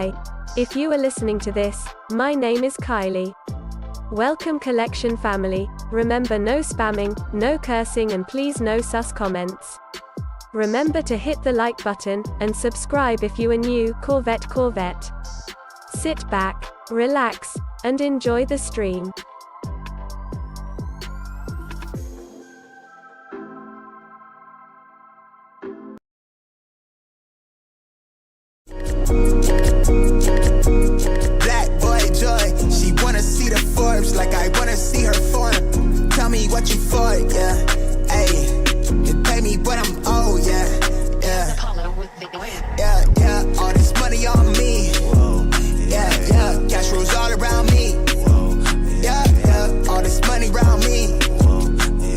Hi. If you are listening to this, my name is Kylie. Welcome collection family. Remember, no spamming, no cursing, and please no sus comments. Remember to hit the like button and subscribe if you are new. Corvette. Sit back, relax, and enjoy the stream. Black boy joy, she wanna see the Forbes like I wanna see her form. Tell me what you for, yeah. Ayy, you pay me what I'm owed, yeah. Yeah, all this money on me. Yeah, cash rules all around me. Yeah, all this money around me.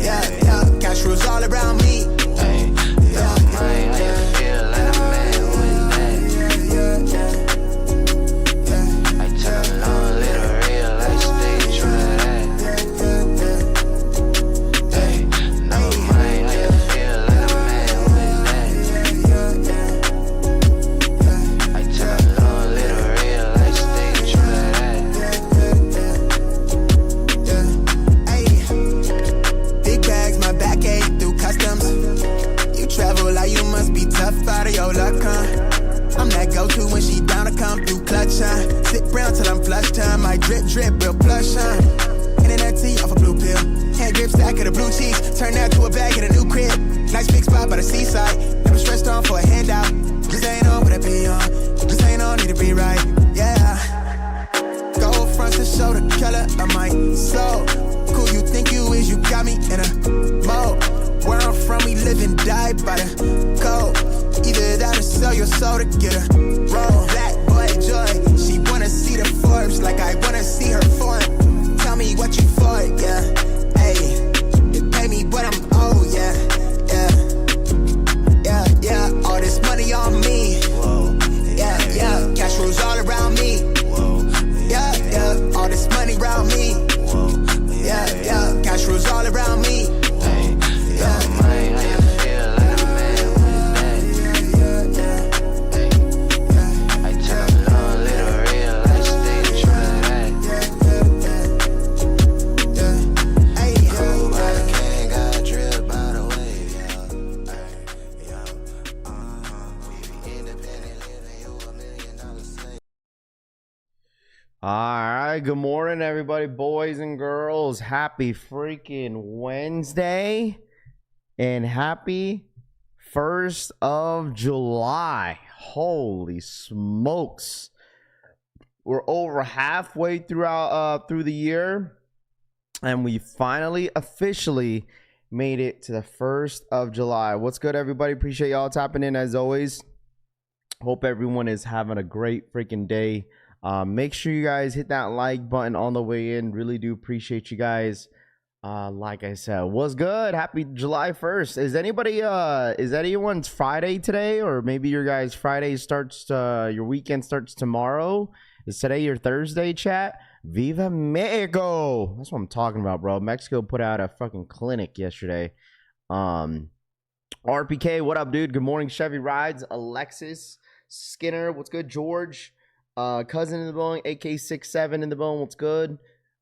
Yeah, cash rules all around me. I'm that go-to when she down to come through clutch, huh? Sit brown till I'm flush time. My drip, real plush, huh? Internet tea off a blue pill. Hand grip stack of the blue cheese. Turn that to a bag in a new crib. Nice big spot by the seaside. Never stressed on for a handout. Just ain't on what I be on. Just ain't on, need to be right, yeah. Gold fronts to show the color of my soul. Cool you think you is, you got me in a mode. Where I'm from, we live and die by the code. Either that or sell your soul to get a roll. Black boy joy, she wanna see the Forbes like I wanna see her form. Tell me what you for, yeah. Ayy, you pay me what I'm owed, yeah. Yeah, all this money on me. Yeah, cash rules all around me. Yeah, all this money around me. Yeah, cash rules all around me. Alright, good morning everybody, boys and girls. Happy freaking Wednesday and happy 1st of July. Holy smokes. We're over halfway through the year and we finally officially made it to the 1st of July. What's good everybody? Appreciate y'all tapping in as always. Hope everyone is having a great freaking day. Make sure you guys hit that like button on the way in. Really do appreciate you guys. Like I said, what's good? Happy July 1st. Is anyone's Friday today? Or maybe your guys' Friday starts, your weekend starts tomorrow? Is today your Thursday, chat? Viva Mexico! That's what I'm talking about, bro. Mexico put out a fucking clinic yesterday. RPK, what up, dude? Good morning, Chevy Rides. Alexis Skinner, what's good? George. Cousin in the building, AK67 in the building, what's good?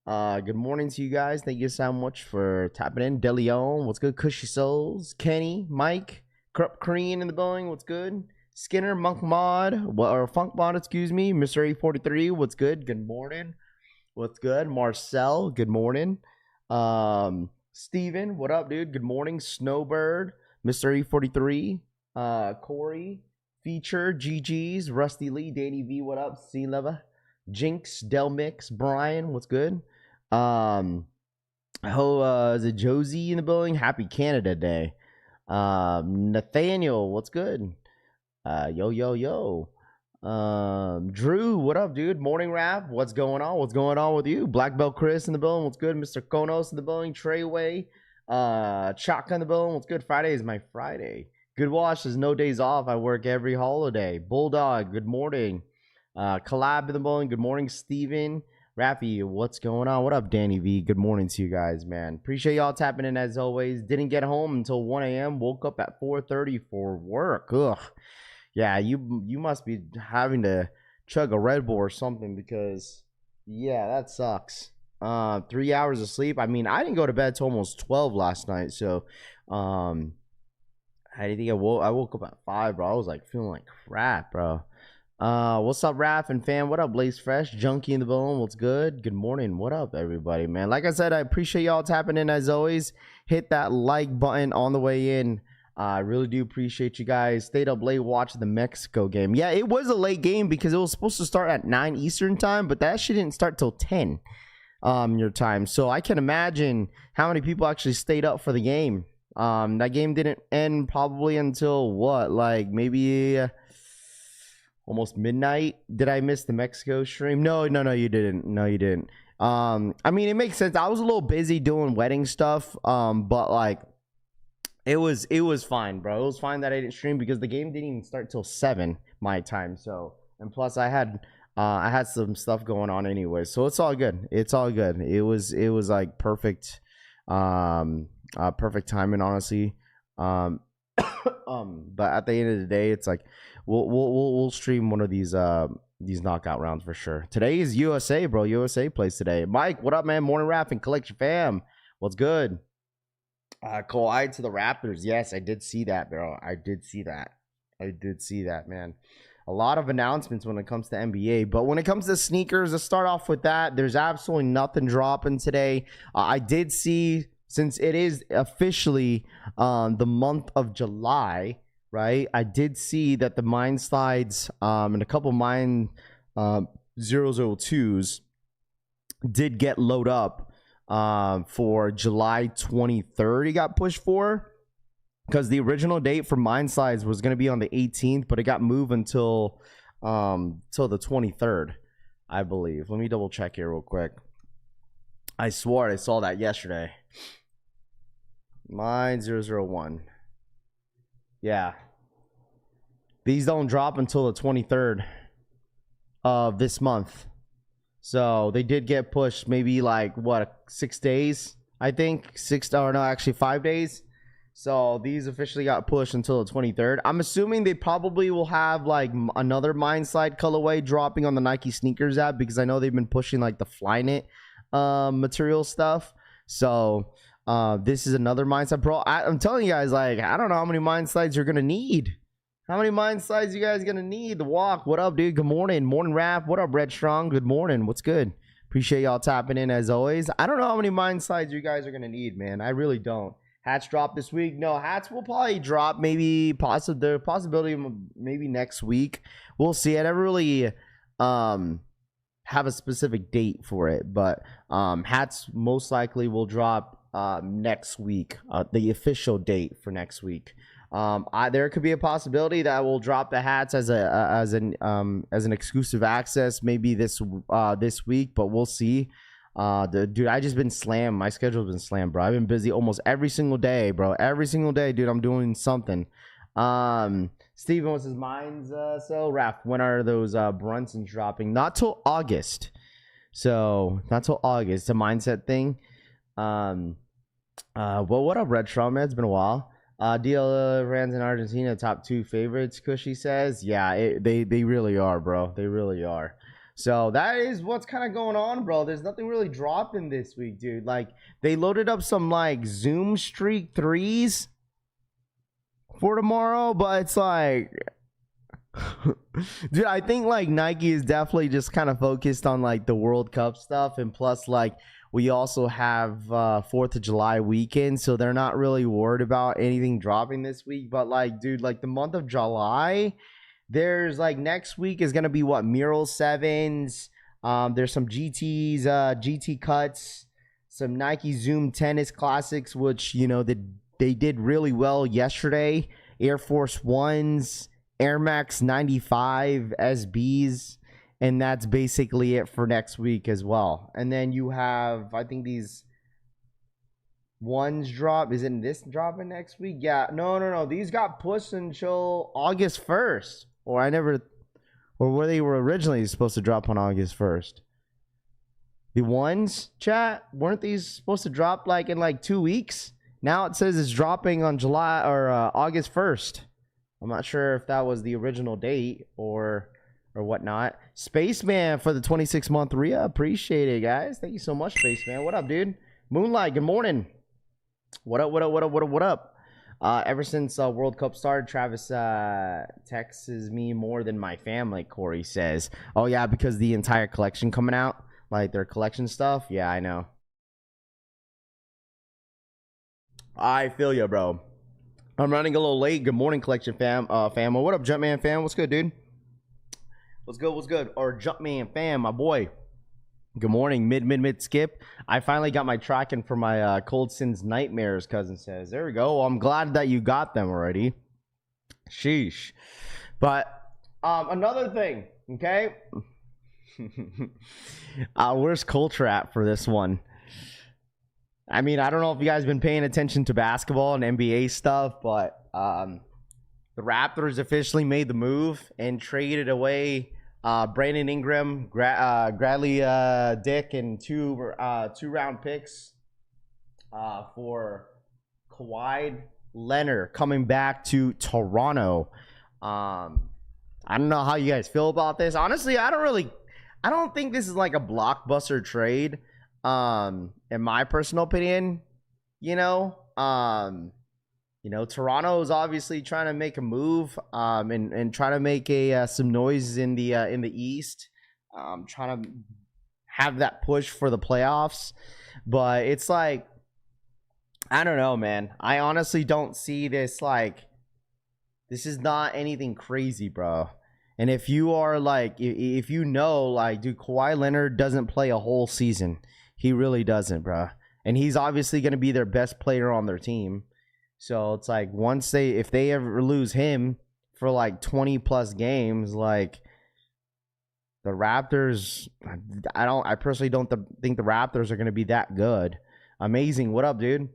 Good morning to you guys. Thank you so much for tapping in. DeLeon, what's good? Cushy Souls, Kenny, Mike, Krupp Crean in the building, what's good? Skinner, Monk Mod, or Funk Mod, excuse me. Mr. A43, what's good? Good morning. What's good? Marcel, good morning. Steven, what up, dude? Good morning. Snowbird, Mr. A43, Corey. Feature, GG's, Rusty Lee, Danny V, what up? C Leva, Jinx, Del Mix, Brian, what's good? Is it Josie in the building? Happy Canada Day. Nathaniel, what's good? Yo. Drew, what up, dude? Morning Rap, what's going on? What's going on with you? Black Belt Chris in the building, what's good? Mr. Konos in the building, Treyway, Chaka in the building, what's good? Friday is my Friday. Good Wash, there's no days off. I work every holiday. Bulldog, good morning. Collab in the morning. Good morning, Steven. Rafi, what's going on? What up, Danny V? Good morning to you guys, man. Appreciate y'all tapping in as always. Didn't get home until 1 a.m. Woke up at 4:30 for work. Ugh. Yeah, you must be having to chug a Red Bull or something because, yeah, that sucks. 3 hours of sleep. I mean, I didn't go to bed till almost 12 last night. So, I think I woke up at 5, bro. I was like feeling like crap, bro. What's up, Raph and fam? What up, Blaze Fresh? Junkie in the bone. What's good? Good morning. What up, everybody, man? Like I said, I appreciate y'all tapping in as always. Hit that like button on the way in. I really do appreciate you guys. Stayed up late watching the Mexico game. Yeah, it was a late game because it was supposed to start at 9 Eastern time, but that shit didn't start till 10 your time. So I can imagine how many people actually stayed up for the game. That game didn't end probably until what, like maybe almost midnight. Did I miss the Mexico stream? No, you didn't. No, you didn't. I mean, it makes sense. I was a little busy doing wedding stuff, but like it was fine, bro. It was fine that I didn't stream because the game didn't even start till 7 my time. So, and plus I had some stuff going on anyway, so it's all good. It's all good. It was like perfect, perfect timing, honestly. But at the end of the day, it's like we'll stream one of these knockout rounds for sure. Today is USA, bro. USA plays today. Mike, what up, man? Morning Rap and Collection fam. What's good? Kawhi to the Raptors. Yes, I did see that, bro. I did see that, man. A lot of announcements when it comes to NBA, but when it comes to sneakers, let's start off with that. There's absolutely nothing dropping today. I did see, since it is officially the month of July, right? I did see that the Mind Slides and a couple Mind 002s did get load up for July 23rd. He got pushed for, because the original date for Mind Slides was going to be on the 18th, but it got moved until till the 23rd, I believe. Let me double check here real quick. I swore I saw that yesterday. Mind 001. Yeah. These don't drop until the 23rd of this month. So they did get pushed maybe like, what, 6 days? I think 5 days. So these officially got pushed until the 23rd. I'm assuming they probably will have like another Mind Slide colorway dropping on the Nike sneakers app, because I know they've been pushing like the Flyknit material stuff. So this is another Mind Slide, bro. I'm telling you guys, like, I don't know how many Mind Slides you're gonna need. How many Mind Slides you guys gonna need? The Walk, what up, dude? Good morning. Morning Rap. What up, Red Strong? Good morning. What's good? Appreciate y'all tapping in as always. I don't know how many Mind Slides you guys are gonna need, man. I really don't. Hats drop this week. No, hats will probably drop maybe the possibility of maybe next week. We'll see. I never really have a specific date for it, but hats most likely will drop next week, the official date for next week. There could be a possibility that we'll drop the hats as an exclusive access maybe this week, but we'll see. Dude, I just been slammed. My schedule's been slammed, bro. I've been busy almost every single day, bro. Every single day, dude, I'm doing something. Steven, what's his mind's so Raph, when are those Brunsons dropping? Not till August. So not till August. It's a mindset thing. Well, what up, Red Straw, man? It's been a while. DL Rans in Argentina, top 2 favorites, Cushy says. Yeah, they really are, bro. They really are. So that is what's kind of going on, bro. There's nothing really dropping this week, dude. Like, they loaded up some like Zoom Streak 3s for tomorrow, but it's like dude, I think like Nike is definitely just kind of focused on like the World Cup stuff, and plus like we also have 4th of July weekend, so they're not really worried about anything dropping this week. But like, dude, like the month of July, there's like next week is gonna be what, MIRO 7s. There's some GTs, GT cuts, some Nike Zoom Tennis Classics, which, you know, they did really well yesterday. Air Force Ones, Air Max 95 SBs, and that's basically it for next week as well. And then you have, I think these ones drop. Isn't this dropping next week? Yeah, no. These got pushed until August 1st. Or where they were originally supposed to drop on August 1st. The ones, chat, weren't these supposed to drop like in like 2 weeks? Now it says it's dropping on July or August 1st. I'm not sure if that was the original date or or whatnot. Spaceman for the 26-month RIA. Appreciate it, guys. Thank you so much, Spaceman. What up, dude? Moonlight, good morning. What up, what up, what up, what up, what up? Ever since World Cup started, Travis texts me more than my family, Corey says. Oh, yeah, because the entire collection coming out, like their collection stuff. Yeah, I know. I feel you, bro. I'm running a little late. Good morning, collection fam. Fam. What up, Jumpman fam? What's good, dude? What's good? What's good? Or Jumpman fam, my boy. Good morning, mid skip. I finally got my tracking for my Cold Sins Nightmares, cousin says. There we go. Well, I'm glad that you got them already. Sheesh. But another thing, okay? Where's Culture at for this one? I mean, I don't know if you guys have been paying attention to basketball and NBA stuff, but the Raptors officially made the move and traded away Brandon Ingram, Bradley Dick, and two round picks for Kawhi Leonard coming back to Toronto. I don't know how you guys feel about this. Honestly, I don't think this is like a blockbuster trade. In my personal opinion, Toronto is obviously trying to make a move, and trying to make some noise in the East, trying to have that push for the playoffs. But it's like, I don't know, man. I honestly don't see this like, this is not anything crazy, bro. And if you are like, if you know, like, dude, Kawhi Leonard doesn't play a whole season. He really doesn't, bro. And he's obviously going to be their best player on their team. So it's like, if they ever lose him for like 20 plus games, like the Raptors, I personally don't think the Raptors are going to be that good. Amazing. What up, dude?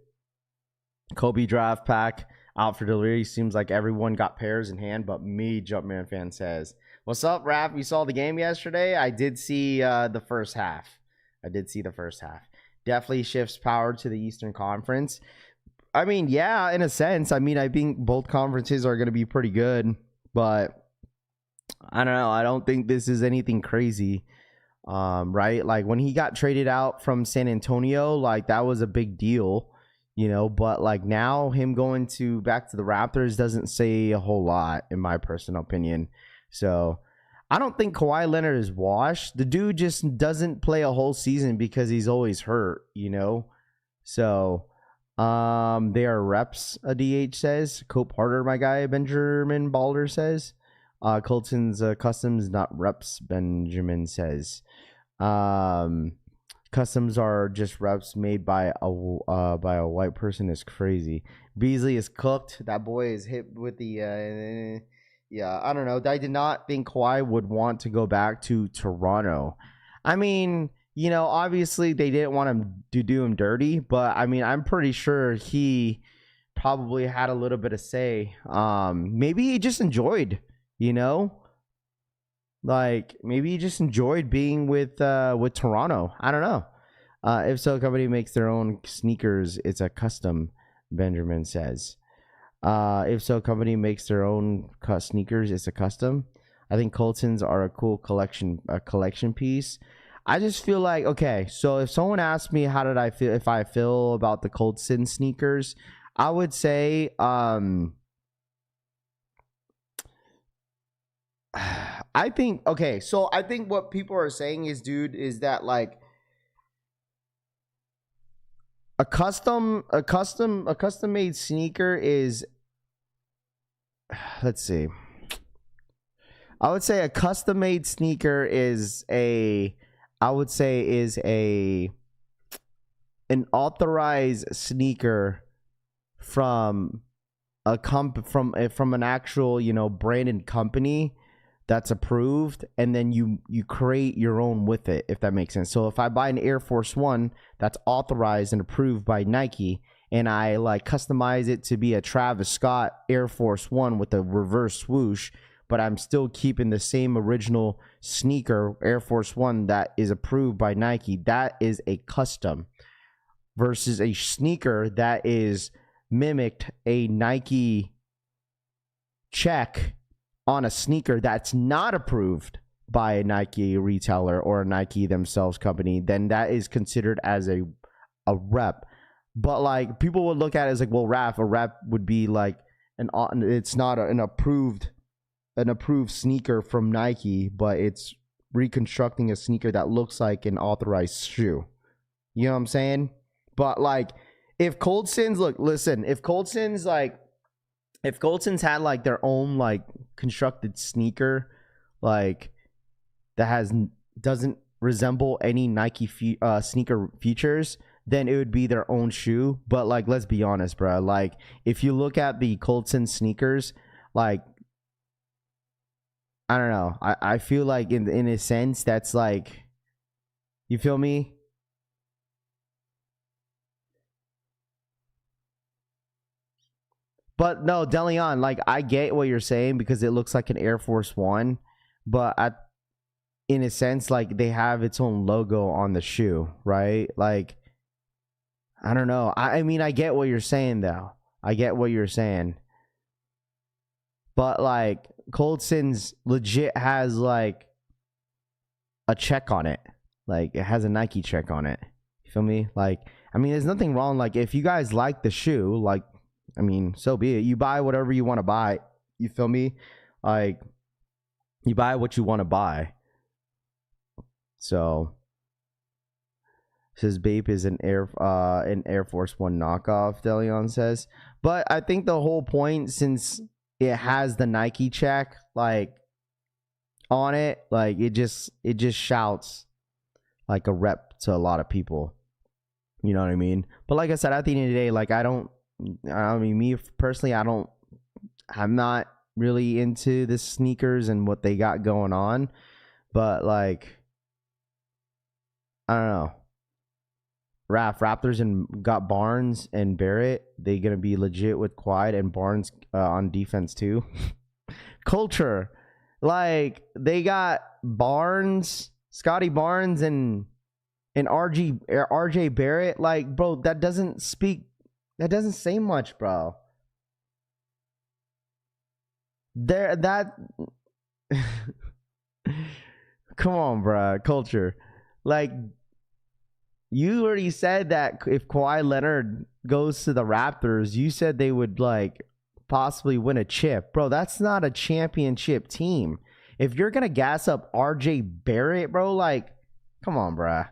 Kobe draft pack out for delivery. Seems like everyone got pairs in hand, but me, Jumpman fan says. What's up, Raph? You saw the game yesterday? I did see the first half. Definitely shifts power to the Eastern Conference. I mean, yeah, in a sense. I mean, I think both conferences are going to be pretty good, but I don't know. I don't think this is anything crazy, right? Like when he got traded out from San Antonio, like that was a big deal, but like now him going back to the Raptors doesn't say a whole lot in my personal opinion. So I don't think Kawhi Leonard is washed. The dude just doesn't play a whole season because he's always hurt, So they are reps, a DH says. Cope Harder, my guy, Benjamin Balder says. Colton's customs, not reps, Benjamin says. Customs are just reps made by a white person is crazy. Beasley is cooked. That boy is hit with the... Yeah, I don't know. I did not think Kawhi would want to go back to Toronto. I mean, obviously they didn't want him to do him dirty, but I mean, I'm pretty sure he probably had a little bit of say. Maybe he just enjoyed, like maybe he just enjoyed being with Toronto. I don't know. If so, company makes their own sneakers. It's a custom, Benjamin says. If so, company makes their own sneakers. It's a custom. I think Colton's are a cool collection piece. I just feel like, okay, so if someone asked me how did I feel, if I feel about the Colton sneakers, I would say, I think, okay, so I think what people are saying is, dude, is that like a custom made sneaker is, let's see. I would say a custom made sneaker is an authorized sneaker from an actual, branded company that's approved, and then you create your own with it, if that makes sense. So if I buy an Air Force One that's authorized and approved by Nike, and I like customize it to be a Travis Scott Air Force One with a reverse swoosh, but I'm still keeping the same original sneaker Air Force One that is approved by Nike, that is a custom, versus a sneaker that is mimicked a Nike check on a sneaker that's not approved by a Nike retailer or a Nike themselves company, then that is considered as a rep. But like people would look at it as like, well, a rep would be like it's not an approved sneaker from Nike, but it's reconstructing a sneaker that looks like an authorized shoe. You know what I'm saying? But like if Cold Sins had like their own like constructed sneaker like that doesn't resemble any Nike sneaker features, then it would be their own shoe. But like, let's be honest, bro. Like, if you look at the Colton sneakers, like, I don't know. I feel like in a sense that's like, you feel me? But no, Deleon, like I get what you're saying because it looks like an Air Force One, but in a sense, like they have its own logo on the shoe, right? Like, I don't know. I mean, I get what you're saying, though. I get what you're saying. But, like, Cold Sins legit has, like, a check on it. Like, it has a Nike check on it. You feel me? Like, I mean, there's nothing wrong. Like, if you guys like the shoe, like, I mean, so be it. You buy whatever you want to buy. You feel me? Like, you buy what you want to buy. So, says Bape is an Air Force One knockoff, Deleon says. But I think the whole point, since it has the Nike check like on it, like it just shouts like a rep to a lot of people. You know what I mean? But like I said, at the end of the day, like I mean, me personally, I'm not really into the sneakers and what they got going on. But like, I don't know. Raptors and got Barnes and Barrett. They gonna be legit with Quiet and Barnes on defense too. Culture, like they got Barnes, Scotty Barnes, and RJ Barrett. Like, bro, that doesn't say much, bro. Come on, bro. Culture, like. You already said that if Kawhi Leonard goes to the Raptors, you said they would like possibly win a chip. Bro, that's not a championship team. If you're going to gas up RJ Barrett, bro, like, come on, bruh.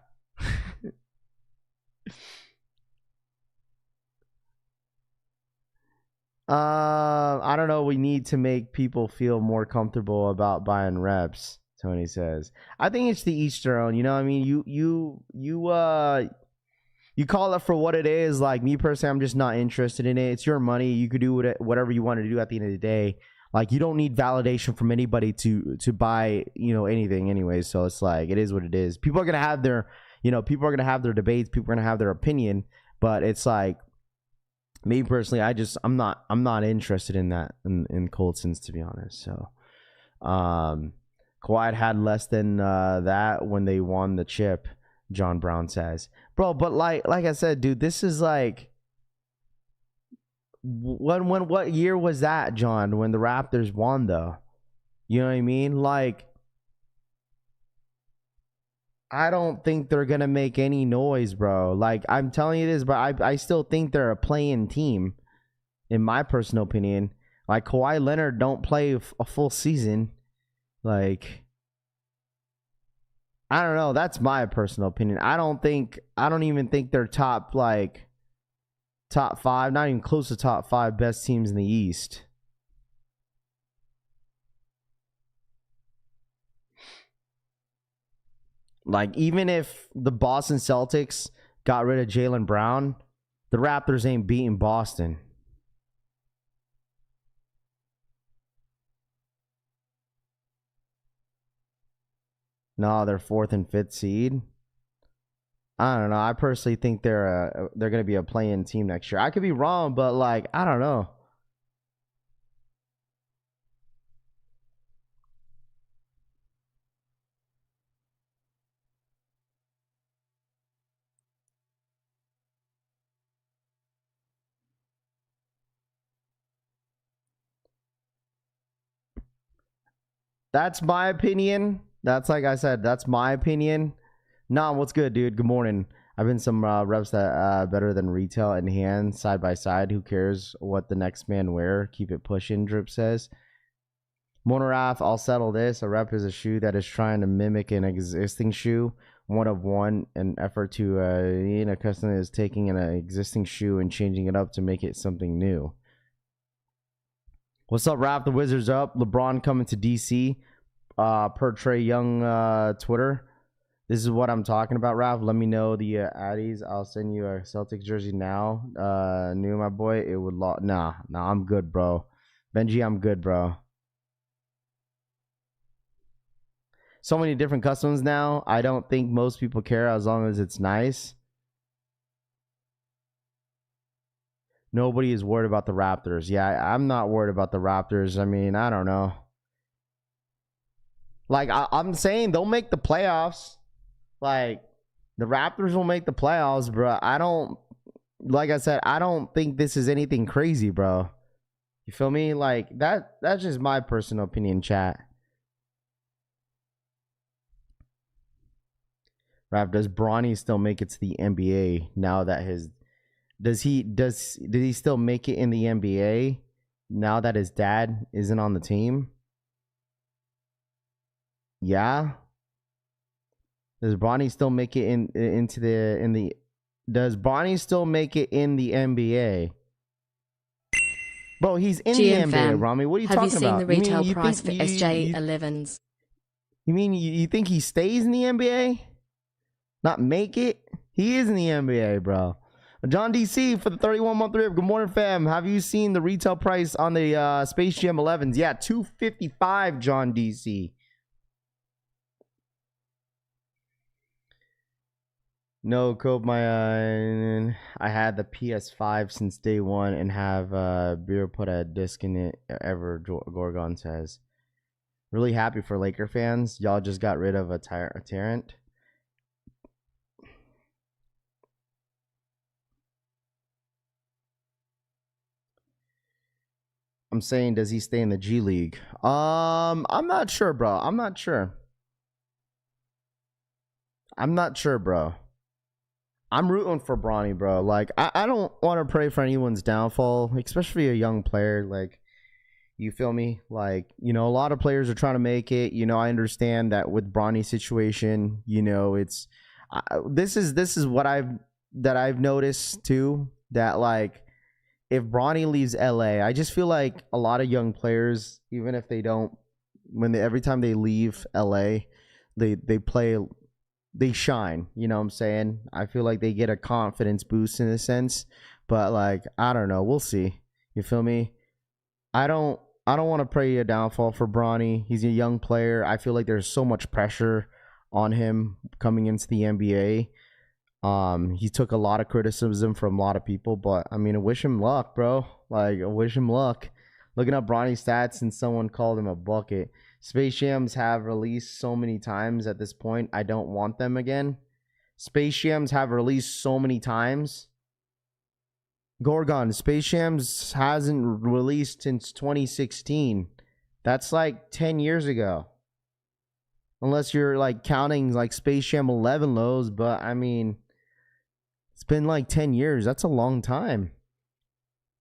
I don't know. We need to make people feel more comfortable about buying reps. Tony says, I think it's the each their own. You know what I mean? You call it for what it is. Like me personally, I'm just not interested in it. It's your money. You could do whatever you want to do at the end of the day. Like you don't need validation from anybody to buy, you know, anything anyway. So it's like, it is what it is. People are going to have their, you know, people are going to have their debates. People are going to have their opinion, but it's like, me personally, I'm not interested in that in Cold Sins, to be honest. So, Kawhi had less than that when they won the chip, John Brown says. Bro, but like I said, dude, this is like what year was that, John, when the Raptors won though? You know what I mean? Like I don't think they're going to make any noise, bro. Like I'm telling you this, but I still think they're a play-in team in my personal opinion. Like Kawhi Leonard don't play a full season. Like, I don't know. That's my personal opinion. I don't even think they're top 5, not even close to top 5 best teams in the East. Like, even if the Boston Celtics got rid of Jaylen Brown, the Raptors ain't beating Boston. No, they're 4th and 5th seed. I don't know. I personally think they're going to be a play-in team next year. I could be wrong, but like I don't know. That's my opinion. That's like I said, that's my opinion. Nah, what's good, dude? Good morning. I've been some reps that better than retail in hand, side by side. Who cares what the next man wear? Keep it pushing, Drip says. Monoraf, I'll settle this. A rep is a shoe that is trying to mimic an existing shoe. One of one, an effort to a customer is taking an existing shoe and changing it up to make it something new. What's up, Raph? The Wizards up. LeBron coming to DC. Per Trey Young Twitter. This is what I'm talking about, Raph. Let me know the addies. I'll send you a Celtics jersey now. New, my boy. It would nah, I'm good, bro. Benji, I'm good, bro. So many different customs now. I don't think most people care as long as it's nice. Nobody is worried about the Raptors. Yeah, I'm not worried about the Raptors. I mean, I don't know. Like, I'm saying they'll make the playoffs. Like, the Raptors will make the playoffs, bro. Like I said, I don't think this is anything crazy, bro. You feel me? Like, that's just my personal opinion, chat. Raph, does Bronny still make it to the NBA now that his... Did he still make it in the NBA now that his dad isn't on the team? Yeah. Does Bronny still make it Does Bronny still make it in the NBA? Bro, he's in the NBA, Rami. What are you talking about? Have you seen the retail price for SJ11s? You mean you think he stays in the NBA? Not make it? He is in the NBA, bro. John DC for the 31-month rib. Good morning, fam. Have you seen the retail price on the Space Jam 11s? Yeah, $255, John DC. No, Cope, I had the PS5 since day one and have beer put a disc in it ever, Gorgon says. Really happy for Laker fans. Y'all just got rid of a tyrant. I'm saying, does he stay in the G League? I'm not sure, bro. I'm not sure, bro. I'm rooting for Bronny, bro. Like, I don't want to pray for anyone's downfall, especially a young player. Like, you feel me? Like, you know, a lot of players are trying to make it. You know, I understand that with Bronny's situation, you know, it's this is what I've noticed too, that like, if Bronny leaves LA, I just feel like a lot of young players, even if they don't, every time they leave LA, they play, they shine. You know what I'm saying? I feel like they get a confidence boost in a sense, but like, I don't know. We'll see. You feel me? I don't want to pray a downfall for Bronny. He's a young player. I feel like there's so much pressure on him coming into the NBA. He took a lot of criticism from a lot of people, but I mean, I wish him luck, bro. Like, I wish him luck. Looking up Bronny's stats, and someone called him a bucket. Space Jams have released so many times at this point, I don't want them again. Space Jams have released so many times. Gorgon, Space Jams hasn't released since 2016. That's like 10 years ago. Unless you're like counting like Space Jam 11 lows, but I mean, it's been like 10 years. That's a long time.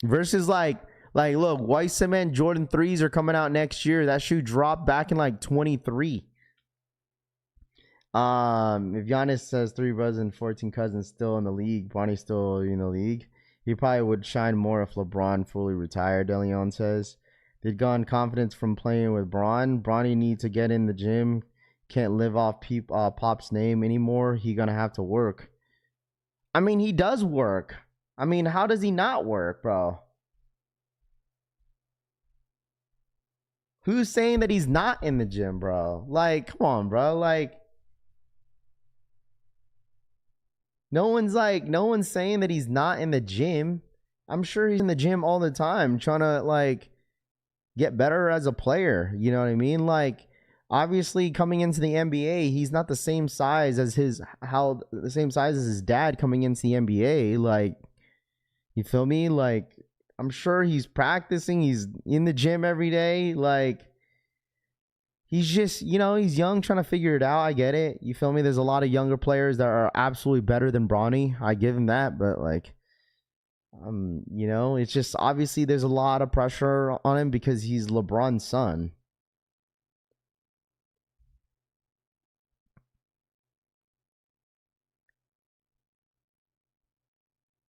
Versus like look, White Cement Jordan 3s are coming out next year. That shoe dropped back in like 23. If Giannis says 3 brothers and 14 cousins still in the league, Bronny's still in the league, he probably would shine more if LeBron fully retired, DeLeon says. They'd gone confidence from playing with Bron. Bronny needs to get in the gym. Can't live off Pop's name anymore. He gonna have to work. I mean, he does work. I mean, how does he not work, bro? Who's saying that he's not in the gym, bro? Like, come on, bro. Like, no one's saying that he's not in the gym. I'm sure he's in the gym all the time, trying to like get better as a player. You know what I mean? Like, obviously, coming into the NBA, he's not the same size as his dad coming into the NBA. Like, you feel me? Like, I'm sure he's practicing. He's in the gym every day. Like, he's just, he's young, trying to figure it out. I get it. You feel me? There's a lot of younger players that are absolutely better than Bronny. I give him that, but like, it's just obviously there's a lot of pressure on him because he's LeBron's son.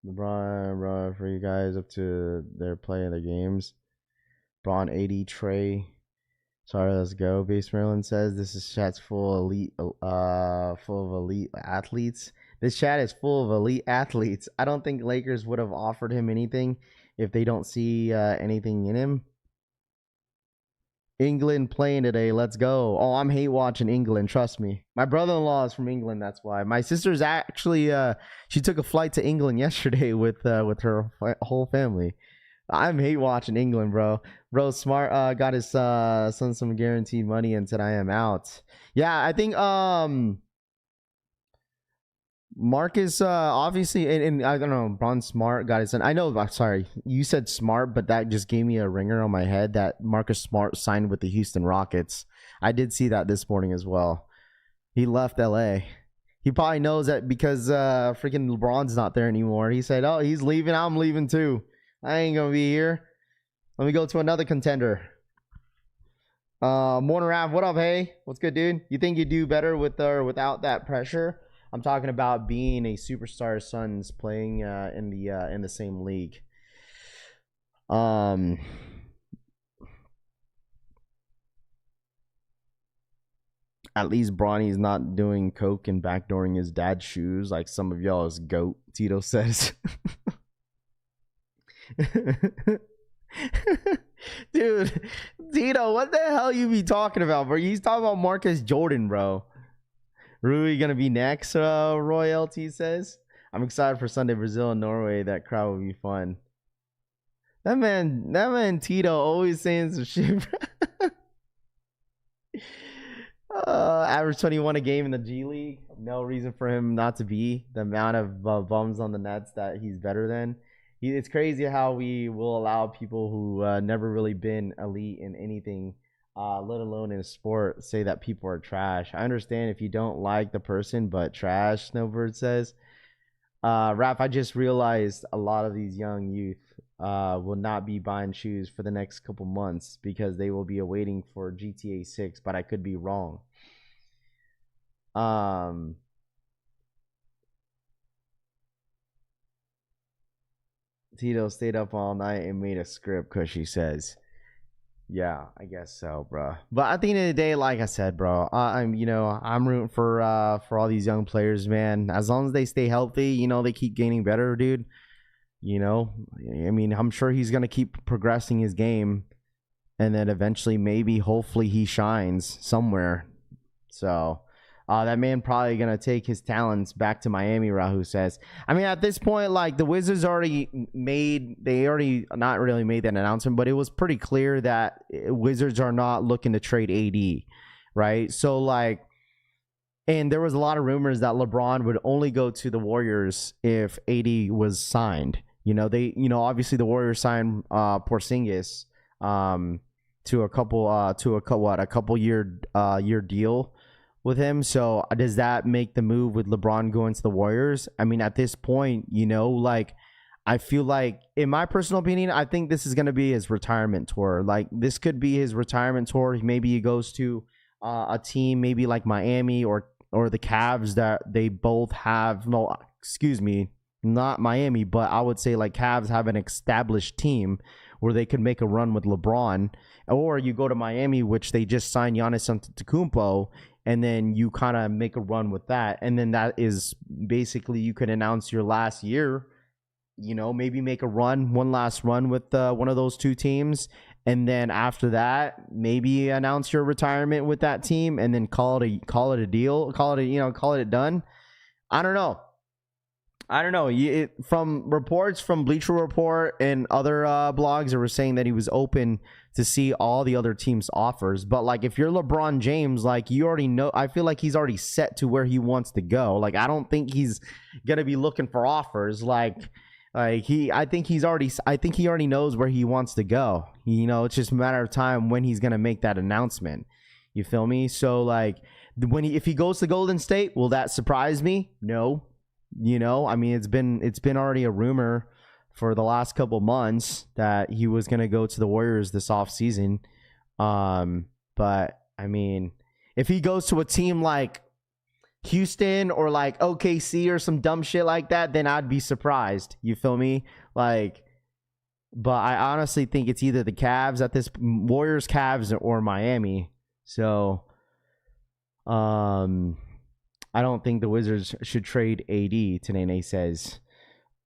LeBron, for you guys up to their playing their games. Bron 80 Trey. Sorry, let's go. Base Maryland says this is chat's full of elite athletes. This chat is full of elite athletes. I don't think Lakers would have offered him anything if they don't see anything in him. England playing today. Let's go. Oh, I'm hate watching England. Trust me. My brother-in-law is from England. That's why. My sister's actually, she took a flight to England yesterday with her whole family. I'm hate watching England, bro. Bro, Smart got his son some guaranteed money and said I am out. Yeah, I think Marcus obviously and I don't know, Bron Smart got his son. I know, sorry, you said Smart, but that just gave me a ringer on my head that Marcus Smart signed with the Houston Rockets. I did see that this morning as well. He left LA. He probably knows that because freaking LeBron's not there anymore. He said, "Oh, he's leaving. I'm leaving too. I ain't gonna be here. Let me go to another contender." Morning Rav, what up, hey? What's good, dude? You think you do better with or without that pressure? I'm talking about being a superstar son's playing in the same league. At least Bronny's not doing coke and backdooring his dad's shoes like some of y'all's goat, Tito says. Dude, Tito, what the hell you be talking about, bro? He's talking about Marcus Jordan, bro. Rui gonna be next, Roy LT says. I'm excited for Sunday, Brazil and Norway. That crowd will be fun. That man Tito always saying some shit. Average 21 a game in the G League. No reason for him not to be. The amount of bums on the Nets that he's better than. It's crazy how we will allow people who never really been elite in anything, let alone in a sport, say that people are trash. I understand if you don't like the person, but trash, Snowbird says. Raph, I just realized a lot of these young youth will not be buying shoes for the next couple months because they will be awaiting for GTA 6, but I could be wrong. Tito stayed up all night and made a script because she says, yeah, I guess so, bro. But at the end of the day, like I said, bro, I'm rooting for all these young players, man. As long as they stay healthy, they keep getting better, dude. I mean, I'm sure he's gonna keep progressing his game, and then eventually, maybe, hopefully, he shines somewhere. So, that man probably gonna take his talents back to Miami. Rahu says. I mean, at this point, like the Wizards not really made that announcement, but it was pretty clear that Wizards are not looking to trade AD, right? So like, and there was a lot of rumors that LeBron would only go to the Warriors if AD was signed. Obviously the Warriors signed Porzingis to a couple year deal with him. So does that make the move with LeBron going to the Warriors? I mean, at this point, I feel like, in my personal opinion, I think this is going to be his retirement tour. Like, this could be his retirement tour. Maybe he goes to a team, maybe like Miami or the Cavs that they both have. No, excuse me, not Miami, but I would say like Cavs have an established team where they could make a run with LeBron. Or you go to Miami, which they just signed Giannis Antetokounmpo, and then you kind of make a run with that. And then that is basically, you could announce your last year, maybe make one last run with one of those two teams. And then after that, maybe announce your retirement with that team and then call it a deal, call it done. I don't know. From reports from Bleacher Report and other blogs that were saying that he was open to see all the other teams' offers. But like, if you're LeBron James, like, you already know, I feel like he's already set to where he wants to go. Like, I don't think he's gonna be looking for offers. I think he already knows where he wants to go. It's just a matter of time when he's gonna make that announcement. You feel me? So like if he goes to Golden State, will that surprise me? No. You know, I mean, it's been already a rumor for the last couple months that he was going to go to the Warriors this offseason. But I mean, if he goes to a team like Houston or like OKC or some dumb shit like that, then I'd be surprised. You feel me? Like, but I honestly think it's either the Cavs at this Warriors, Cavs, or Miami. So, I don't think the Wizards should trade AD. Tanene says,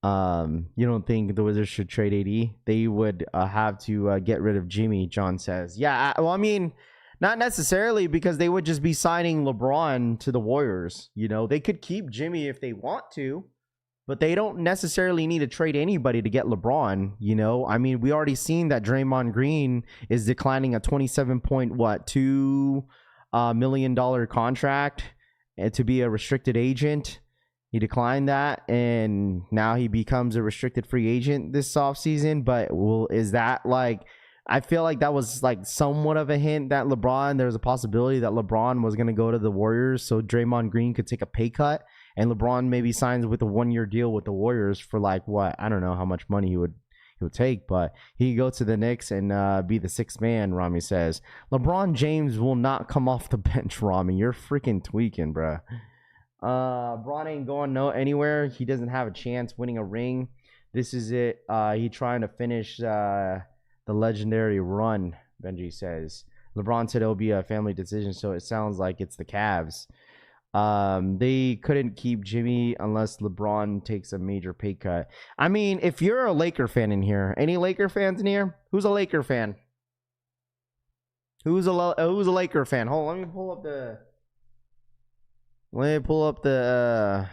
you don't think the Wizards should trade AD? They would have to get rid of Jimmy. John says, yeah. Well, I mean, not necessarily, because they would just be signing LeBron to the Warriors. You know, they could keep Jimmy if they want to, but they don't necessarily need to trade anybody to get LeBron. You know, I mean, we already seen that Draymond Green is declining a $27.2 million contract to be a restricted agent. He declined that, and now he becomes a restricted free agent this offseason. But is that like, I feel like that was like somewhat of a hint that there's a possibility that LeBron was going to go to the Warriors so Draymond Green could take a pay cut, and LeBron maybe signs with a 1-year deal with the Warriors for like what? I don't know how much money he would take, but he could go to the Knicks and be the sixth man, Rami says. LeBron James will not come off the bench, Rami. You're freaking tweaking, bruh. Bron ain't going anywhere. He doesn't have a chance winning a ring. This is it. He trying to finish the legendary run, Benji says. LeBron said it'll be a family decision, so it sounds like it's the Cavs. They couldn't keep Jimmy unless LeBron takes a major pay cut. I mean, if you're a Laker fan in here, any Laker fans in here? Who's a Laker fan? Who's a Laker fan? Hold on, let me pull up the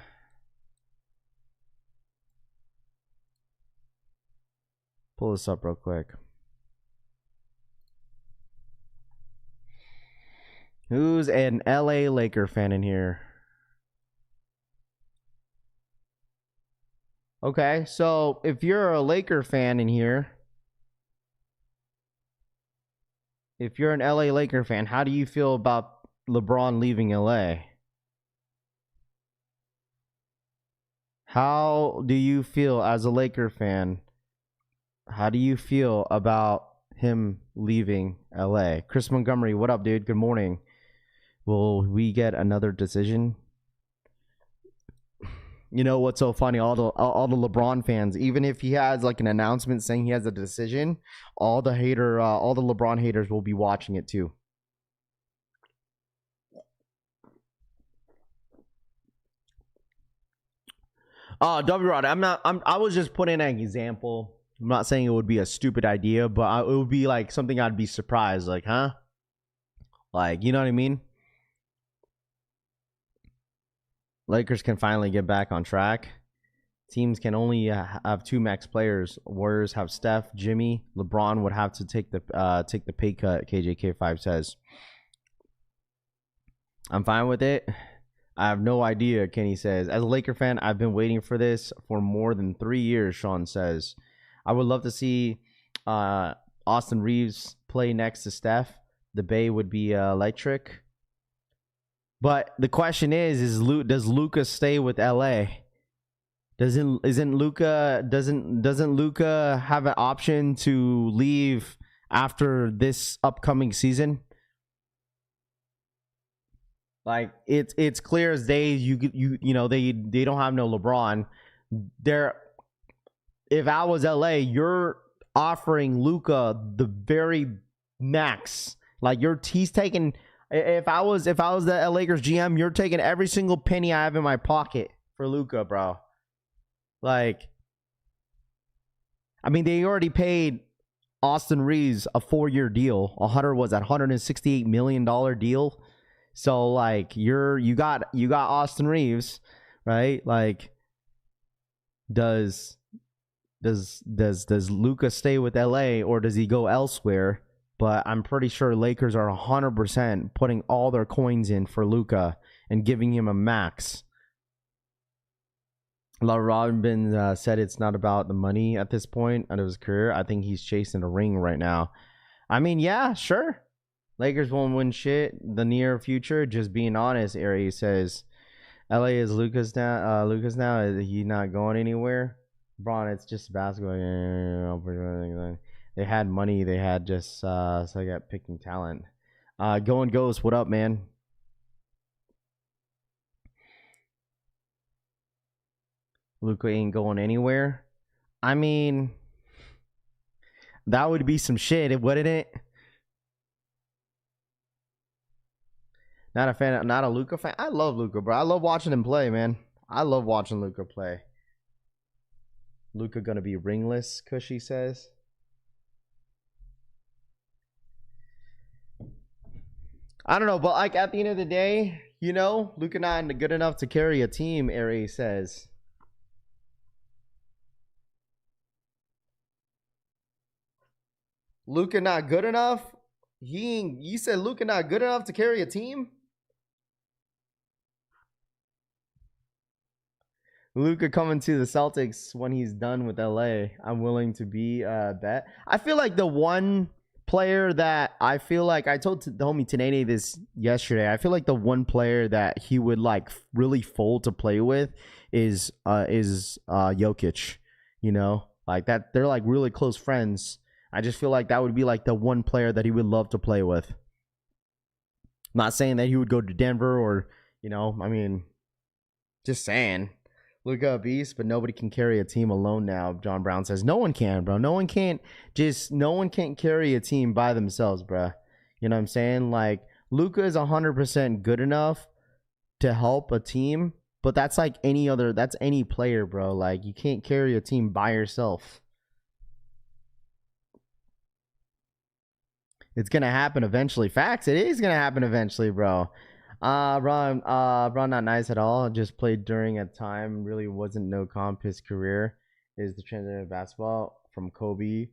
pull this up real quick. Who's an LA Laker fan in here? Okay, so if you're a Laker fan in here, if you're an LA Laker fan, how do you feel about LeBron leaving LA? How do you feel as a Laker fan? How do you feel about him leaving LA? Chris Montgomery, what up, dude? Good morning. Will we get another decision? You know what's so funny? All the LeBron fans, even if he has like an announcement saying he has a decision, all the LeBron haters will be watching it too. W Rod, I was just putting an example. I'm not saying it would be a stupid idea, but it would be like something I'd be surprised, like, huh? Like, you know what I mean? Lakers can finally get back on track. Teams can only have 2 max players. Warriors have Steph, Jimmy. LeBron would have to take the pay cut, KJK5 says. I'm fine with it. I have no idea, Kenny says. As a Laker fan, I've been waiting for this for more than 3 years, Sean says. I would love to see Austin Reeves play next to Steph. The Bay would be electric. But the question is does Luka stay with LA? Doesn't Luka have an option to leave after this upcoming season? Like it's clear as day. You know they don't have no LeBron. If I was LA, you're offering Luka the very max. Like he's taking. If I was the Lakers GM, you're taking every single penny I have in my pocket for Luka, bro. Like, I mean, they already paid Austin Reeves a 4-year deal. $168 million deal. So like you got Austin Reeves, right? Like, does Luka stay with LA or does he go elsewhere? But I'm pretty sure Lakers are 100% putting all their coins in for Luka and giving him a max. Robin said it's not about the money at this point of his career. I think he's chasing a ring right now. I mean, yeah, sure. Lakers won't win shit the near future. Just being honest, Aries says. LA is Lucas now. Lucas now. Is he not going anywhere? Braun, it's just basketball. They had money. They had just so I got picking talent. Going Ghost. What up, man? Luka ain't going anywhere. I mean, that would be some shit, wouldn't it? Not a fan. Not a Luka fan. I love Luka, bro. I love watching him play, man. I love watching Luka play. Luka gonna be ringless, Cushy says. I don't know, but like at the end of the day, you know, Luka not good enough to carry a team. Aries says. Luka not good enough? You said Luka not good enough to carry a team? Luka coming to the Celtics when he's done with LA. I'm willing to be bet. I feel like the one player that I feel like I told the homie Tanene this yesterday. I feel like the one player that he would like really fold to play with is Jokic. You know, like that. They're like really close friends. I just feel like that would be like the one player that he would love to play with. I'm not saying that he would go to Denver or, you know, I mean, just saying. Luka a beast, but nobody can carry a team alone now. John Brown says no one can, bro. No one can't carry a team by themselves, bro. You know what I'm saying? Like Luka is 100% good enough to help a team, but that's like that's any player, bro. Like you can't carry a team by yourself. It's gonna happen eventually. Facts. It is gonna happen eventually, bro. Ron not nice at all. Just played during a time really wasn't no comp. His career is the transition of basketball from Kobe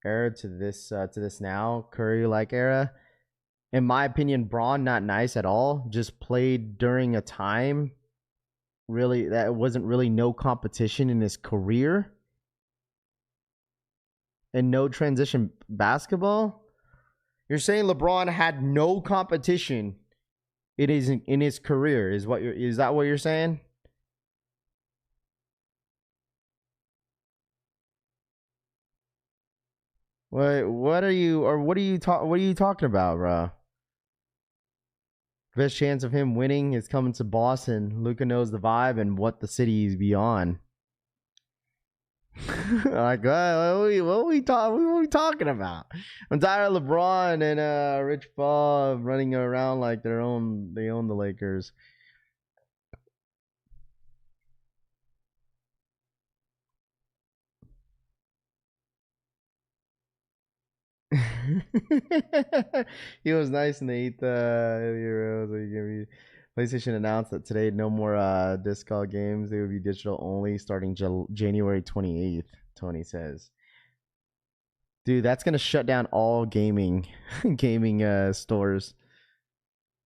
era to this now Curry like era. In my opinion, Braun not nice at all. Just played during a time really that wasn't really no competition in his career and no transition basketball. You're saying LeBron had no competition. It isn't in his career. Is that what you're saying? What are you talking about, bro? Best chance of him winning is coming to Boston. Luka knows the vibe and what the city is beyond. Like what are we talking about? I'm tired of LeBron and Rich Paul running around like they own the Lakers. He was nice in the 8th Euros. PlayStation announced that today no more disc golf games. They would be digital only starting January 28th, Tony says. Dude, that's going to shut down all gaming stores.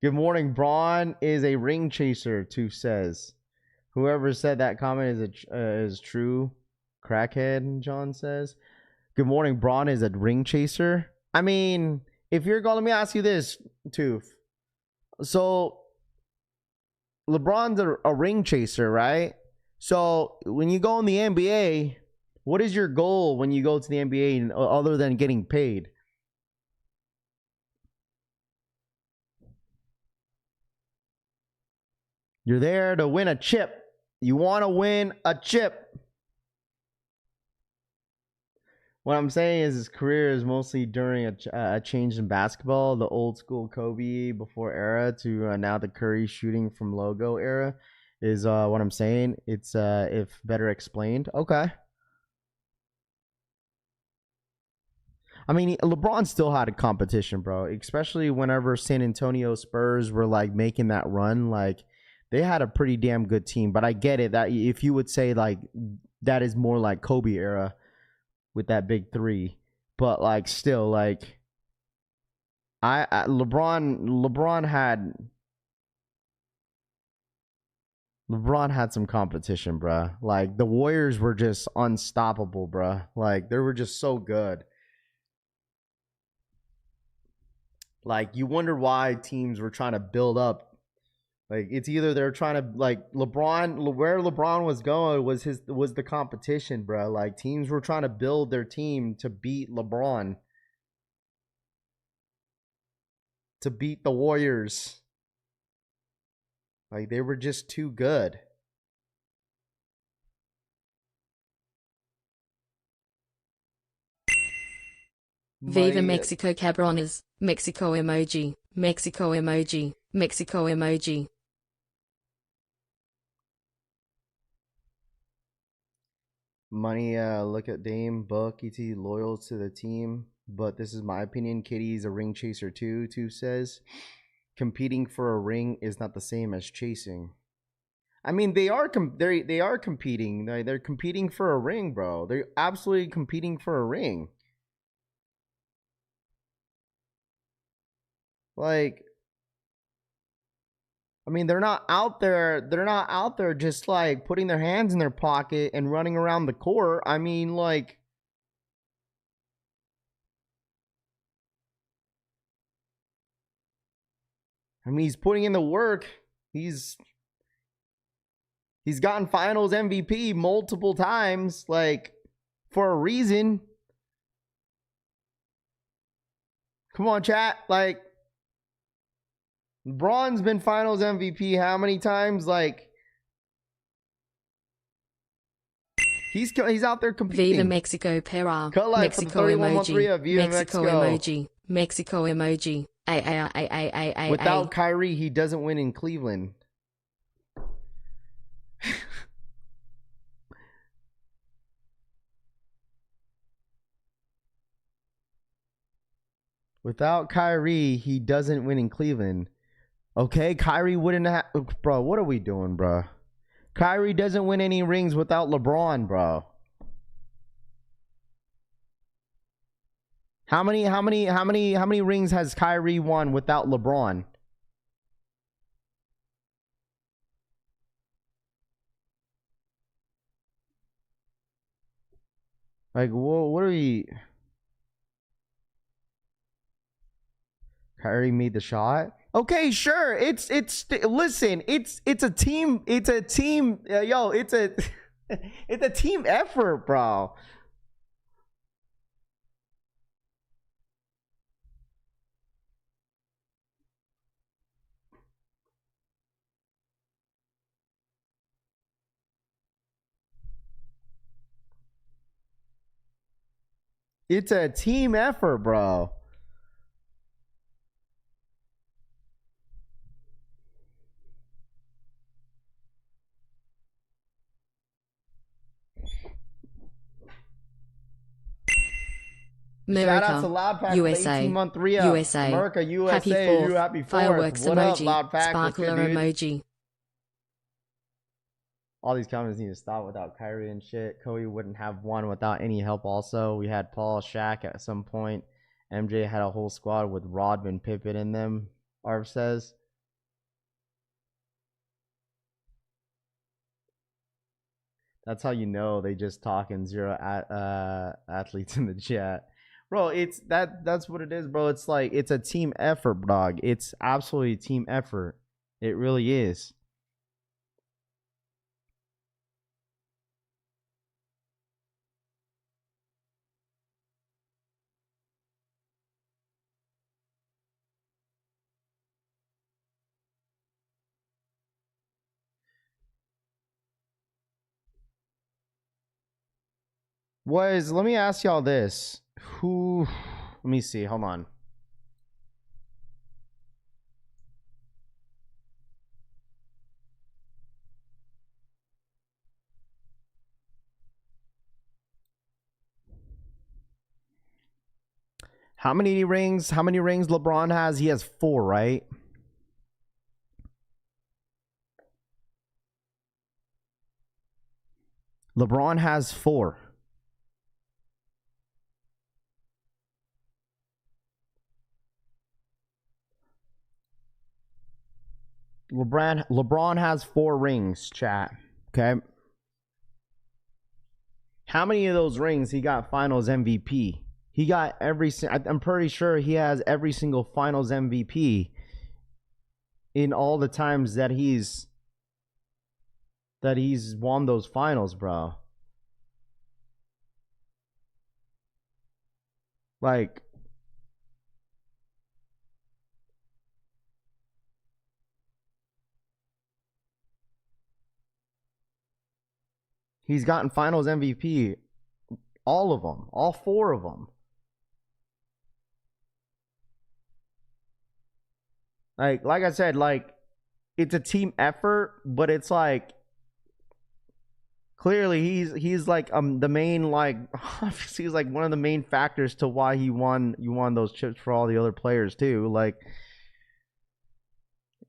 Good morning. Braun is a ring chaser, Tooth says. Whoever said that comment is true. Crackhead, John says. Good morning. Braun is a ring chaser. I mean, if you're going, let me ask you this, Tooth. So LeBron's a ring chaser, right? So when you go in the NBA, what is your goal when you go to the NBA other than getting paid? You're there to win a chip. You want to win a chip. What I'm saying is his career is mostly during a change in basketball, the old school Kobe before era to now the Curry shooting from logo era is what I'm saying. It's if better explained. Okay. I mean, LeBron still had a competition, bro, especially whenever San Antonio Spurs were like making that run. Like they had a pretty damn good team, but I get it that if you would say like that is more like Kobe era with that big three, but like still like LeBron had some competition, bruh. Like the Warriors were just unstoppable, bruh. Like they were just so good. Like, you wonder why teams were trying to build up. Like, it's either they're trying to, like, LeBron, where LeBron was going was the competition, bro. Like, teams were trying to build their team to beat LeBron, to beat the Warriors. Like, they were just too good. Viva Mexico Cabrones, Mexico emoji, Mexico emoji, Mexico emoji. Money, look at Dame, Buck, ET, loyal to the team. But this is my opinion. KD's a ring chaser too, says. Competing for a ring is not the same as chasing. I mean, they are competing. They're competing for a ring, bro. They're absolutely competing for a ring. Like, I mean, they're not out there just like putting their hands in their pocket and running around the court. I mean, like, he's putting in the work. He's gotten finals MVP multiple times, like, for a reason. Come on, chat. Like, LeBron's been finals MVP how many times? Like, he's out there competing. Viva Mexico Pera, Mexico emoji, Mexico emoji, Mexico emoji. Without Kyrie, he doesn't win in Cleveland. Without Kyrie, he doesn't win in Cleveland. Okay, Kyrie wouldn't have... Bro, what are we doing, bro? Kyrie doesn't win any rings without LeBron, bro. How many rings has Kyrie won without LeBron? Like, whoa, what are we... Kyrie made the shot. Okay, sure. It's listen, it's a team, yo, it's a team effort, bro. It's a team effort, bro. Shout out to Loudpack, USA, 18-month re-up. USA, America, USA, happy fourth, happy fourth. fireworks What emoji, up, Loudpack? sparkler emoji. All these comments need to stop without Kyrie and shit. Kobe wouldn't have won without any help also. We had Paul, Shaq at some point. MJ had a whole squad with Rodman, Pippen in them, Arv says. That's how you know they just talking zero athletes in the chat. Bro, it's that's what it is, bro. It's like, it's a team effort, dog. It's absolutely a team effort. It really is. Let me ask y'all this. Let me see, hold on. How many rings LeBron has? He has 4, right? LeBron has 4. LeBron has 4 rings, chat. Okay. How many of those rings he got finals MVP? He got I'm pretty sure he has every single Finals MVP in all the times that he's won those finals, bro. Like, he's gotten Finals MVP, all of them, all 4 of them. Like I said, like, it's a team effort, but it's like clearly he's like the main, like, obviously he's like one of the main factors to why you won those chips for all the other players too. Like,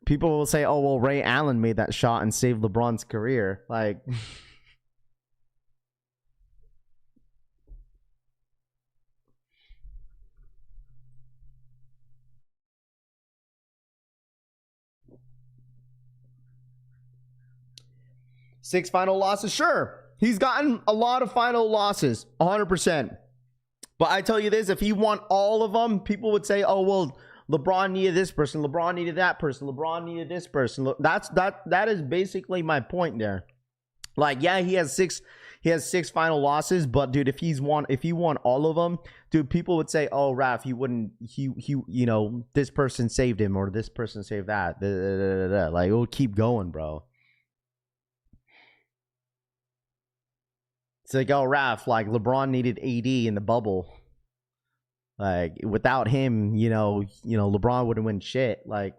people will say, oh well, Ray Allen made that shot and saved LeBron's career. Like, six final losses, sure. He's gotten a lot of final losses, 100%. But I tell you this, if he won all of them, people would say, oh, well, LeBron needed this person, LeBron needed that person, LeBron needed this person. That is basically my point there. Like, yeah, he has six final losses, but dude, if he won all of them, dude, people would say, oh, Raph, you know, this person saved him or this person saved that. Like, it will keep going, bro. It's like, oh, Raph, like, LeBron needed AD in the bubble. Like, without him, you know, LeBron wouldn't win shit. Like,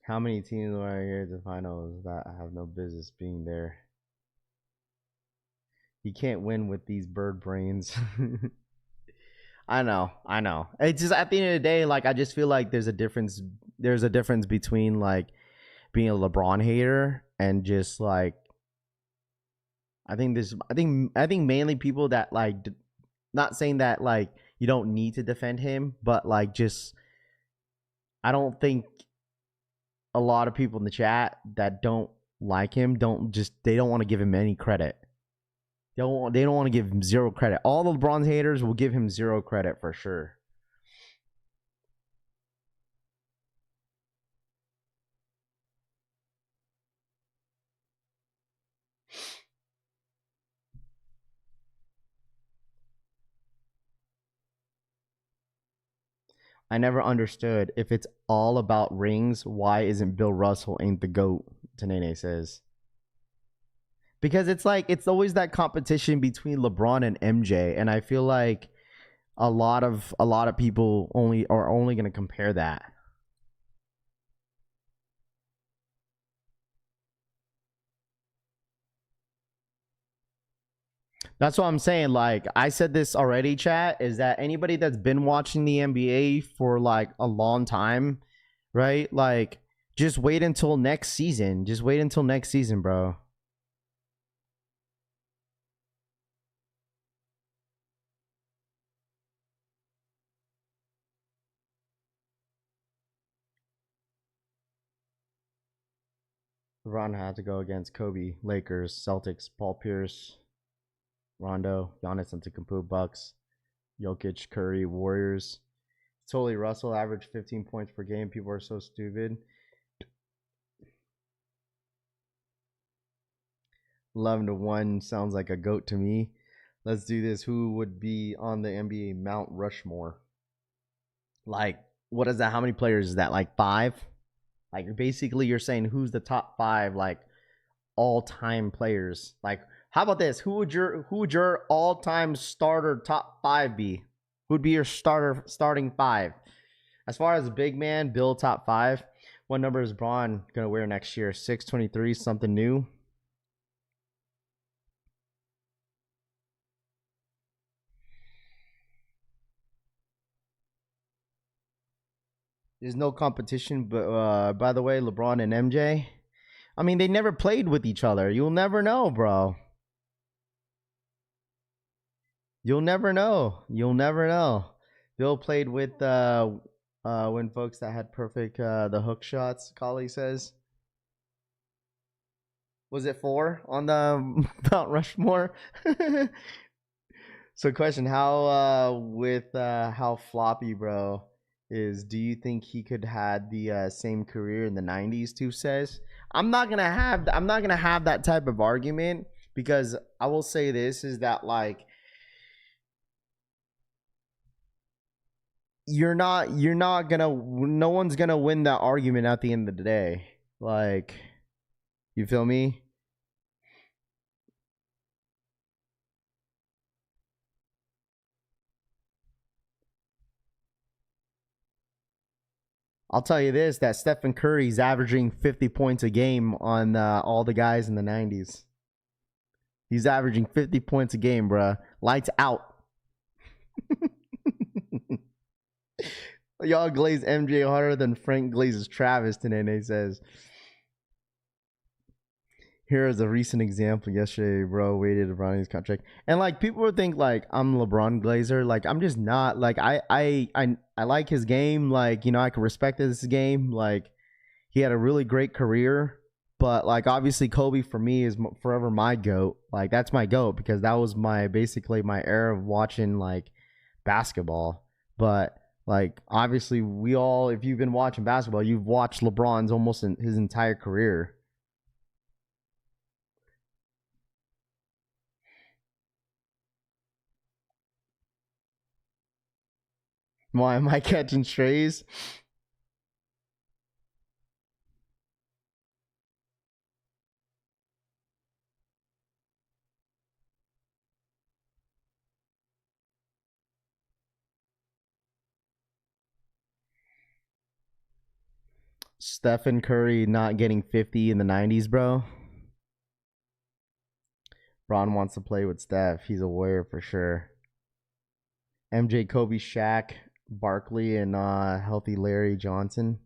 how many teams are here at the finals that have no business being there? He can't win with these bird brains. I know. It's just, at the end of the day, like, I just feel like there's a difference between, like, being a LeBron hater and just, like, I think mainly people that, like, not saying that, like, you don't need to defend him, but, like, just, I don't think a lot of people in the chat that don't like him they don't want to give him any credit. They don't want to give him zero credit. All the LeBron haters will give him zero credit for sure. I never understood, if it's all about rings, why isn't Bill Russell ain't the GOAT? Tanene says. Because it's like, it's always that competition between LeBron and MJ, and I feel like a lot of people are only going to compare that. That's what I'm saying. Like, I said this already, chat, is that anybody that's been watching the NBA for, like, a long time, right? Like, just wait until next season. Just wait until next season, bro. LeBron had to go against Kobe, Lakers, Celtics, Paul Pierce, Rondo, Giannis Antetokounmpo, Bucks, Jokic, Curry, Warriors. Totally, Russell averaged 15 points per game. People are so stupid. 11-1 sounds like a GOAT to me. Let's do this. Who would be on the NBA Mount Rushmore? Like, what is that? How many players is that? Like 5? Like, basically, you're saying who's the top 5, like, all-time players? Like, how about this? Who would your all-time starter top 5 be? Who would be your starting 5? As far as big man, Bill top 5. What number is Braun gonna wear next year? 623, something new. There's no competition, but by the way, LeBron and MJ, I mean, they never played with each other. You'll never know, bro. You'll never know. You'll never know. Bill played with when folks that had perfect the hook shots, Collie says. Was it 4 on the Mount Rushmore? So question, how floppy bro is, do you think he could had the same career in the 90s too says? I'm not going to have that type of argument, because I will say this is that, like, no one's going to win that argument at the end of the day. Like, you feel me? I'll tell you this, that Stephen Curry's averaging 50 points a game on all the guys in the 90s. He's averaging 50 points a game, bruh. Lights out. Y'all glaze MJ harder than Frank glazes Travis today, he says. Here is a recent example. Yesterday, bro waited around his contract, and like people would think like I'm LeBron Glazer. Like I'm just not. Like I like his game. Like, you know, I can respect his game. Like he had a really great career, but like obviously Kobe for me is forever my GOAT. Like that's my GOAT because that was basically my era of watching like basketball. But like obviously we all, if you've been watching basketball, you've watched LeBron's almost his entire career. Why am I catching strays? Stephen Curry not getting 50 in the 90s, bro. Ron wants to play with Steph. He's a warrior for sure. MJ, Kobe, Shaq, Barkley, and healthy Larry Johnson.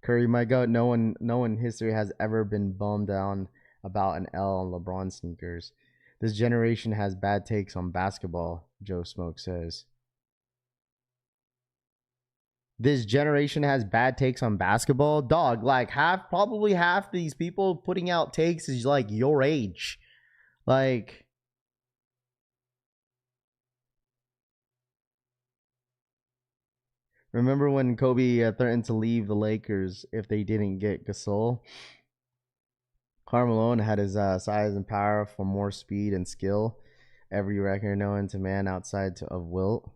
Curry, my GOAT. No one in history has ever been bummed down about an L on LeBron sneakers. This generation has bad takes on basketball, Joe Smoke says. This generation has bad takes on basketball? Dog, like probably half these people putting out takes is like your age. Like, remember when Kobe threatened to leave the Lakers if they didn't get Gasol? Karl Malone had his size and power for more speed and skill. Every record known to man outside of Wilt.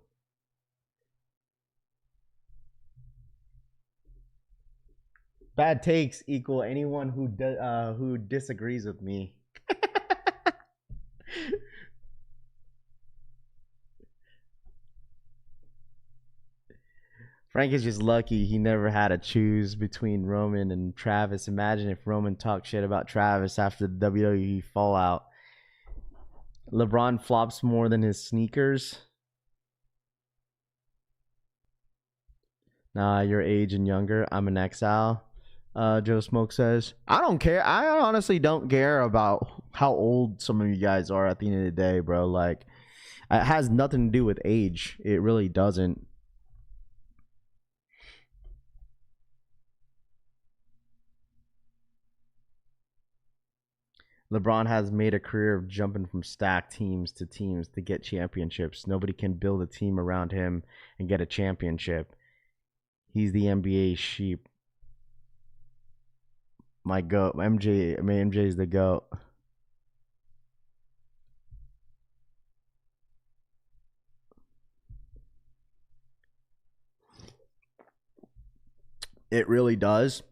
Bad takes equal anyone who disagrees with me. Frank is just lucky he never had to choose between Roman and Travis. Imagine if Roman talked shit about Travis after the WWE fallout. LeBron flops more than his sneakers. Nah, your age and younger. I'm an exile. Joe Smoke says. I don't care. I honestly don't care about how old some of you guys are at the end of the day, bro. Like, it has nothing to do with age. It really doesn't. LeBron has made a career of jumping from stacked teams to get championships. Nobody can build a team around him and get a championship. He's the NBA sheep. My GOAT. MJ is the GOAT. It really does.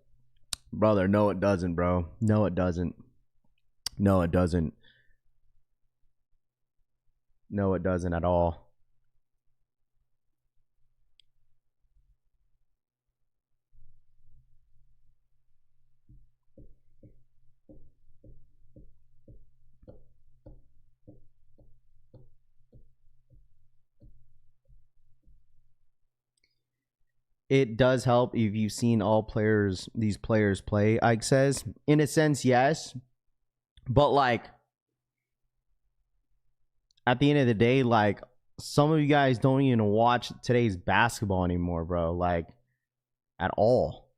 Brother, no it doesn't, bro. No it doesn't. No it doesn't. No it doesn't at all. It does help if you've seen these players play, Ike says. In a sense, yes. But like, at the end of the day, like, some of you guys don't even watch today's basketball anymore, bro. Like, at all.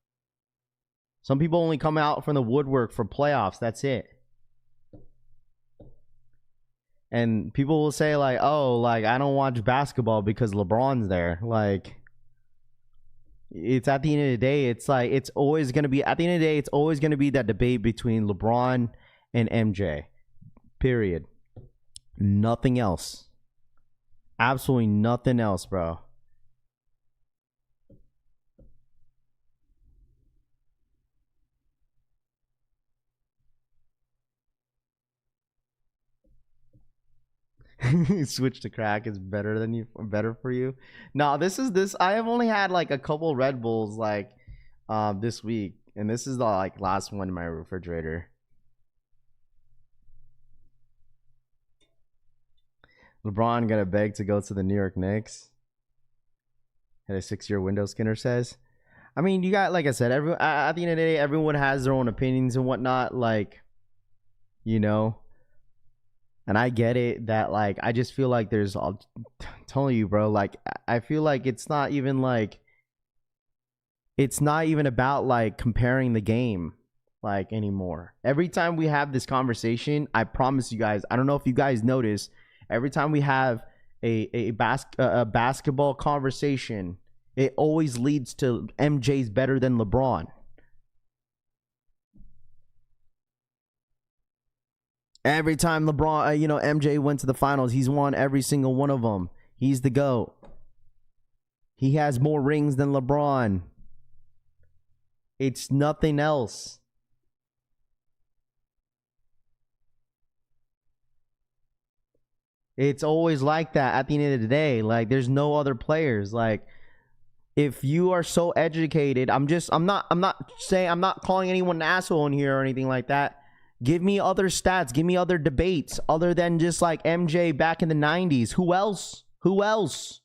Some people only come out from the woodwork for playoffs. That's it. And people will say, like, oh, like, I don't watch basketball because LeBron's there. Like, it's at the end of the day, it's like, it's always going to be, at the end of the day, it's always going to be that debate between LeBron and MJ. Period. Nothing else. Absolutely nothing else, bro. Switch to crack is better than you, better for you. No, this I have only had like a couple Red Bulls like this week, and this is the like last one in my refrigerator. LeBron gonna beg to go to the New York Knicks. Had a 6-year window, Skinner says. I mean, you got, like I said, at the end of the day, everyone has their own opinions and whatnot, like, you know. And I get it that, like, I just feel like there's, I'm telling you, bro, like, I feel like it's not even about, like, comparing the game, like, anymore. Every time we have this conversation, I promise you guys, I don't know if you guys notice, every time we have a basketball conversation, it always leads to MJ's better than LeBron. Every time LeBron, MJ went to the finals, he's won every single one of them. He's the GOAT. He has more rings than LeBron. It's nothing else. It's always like that at the end of the day. Like, there's no other players. Like, if you are so educated, I'm not calling anyone an asshole in here or anything like that. Give me other stats. Give me other debates other than just like MJ back in the 90s. Who else?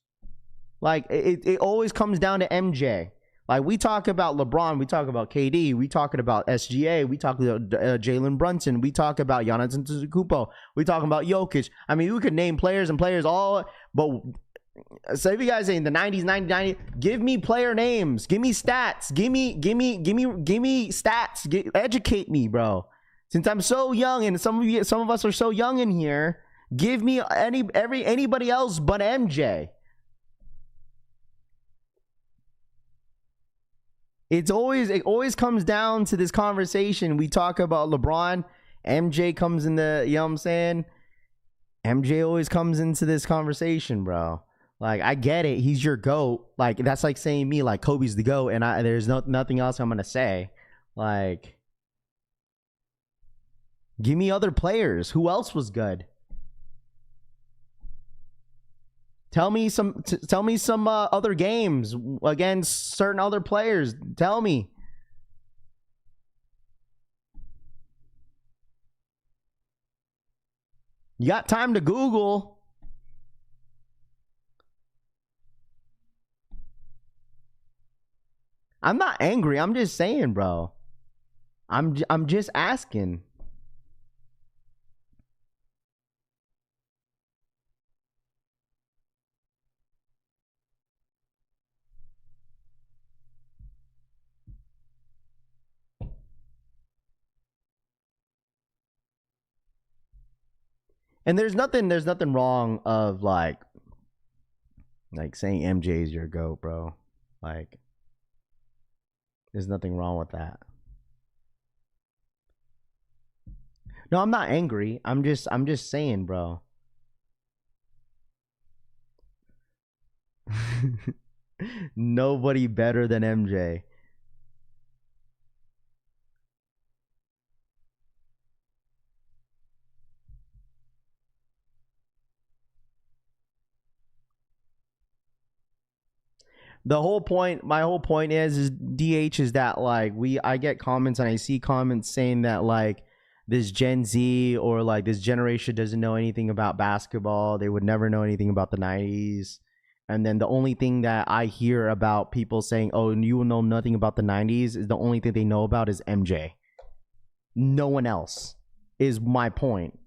Like, it always comes down to MJ. Like, we talk about LeBron. We talk about KD. We talking about SGA. We talk about Jalen Brunson. We talk about Giannis Antetokounmpo. We talking about Jokic. I mean, we could name players and players all, but so if you guys say in the 90s, 90, give me player names. Give me stats. Give me stats. Educate me, bro. Since I'm so young, and some of us are so young in here, give me anybody else but MJ. It always comes down to this conversation. We talk about LeBron, MJ comes in the, you know what I'm saying? MJ always comes into this conversation, bro. Like, I get it. He's your GOAT. Like, that's like saying me, like, Kobe's the GOAT, and there's nothing else I'm going to say. Like, give me other players. Who else was good? Tell me some other games against certain other players. Tell me. You got time to Google. I'm not angry. I'm just saying, bro. I'm just asking. And there's nothing wrong of like saying MJ is your GOAT, bro. Like, there's nothing wrong with that. No, I'm not angry. I'm just saying, bro. Nobody better than MJ. My whole point is DH is that like I get comments and I see comments saying that like this Gen Z or like this generation doesn't know anything about basketball. They would never know anything about the 90s. And then the only thing that I hear about people saying, oh, you will know nothing about the 90s, is the only thing they know about is MJ. No one else is my point.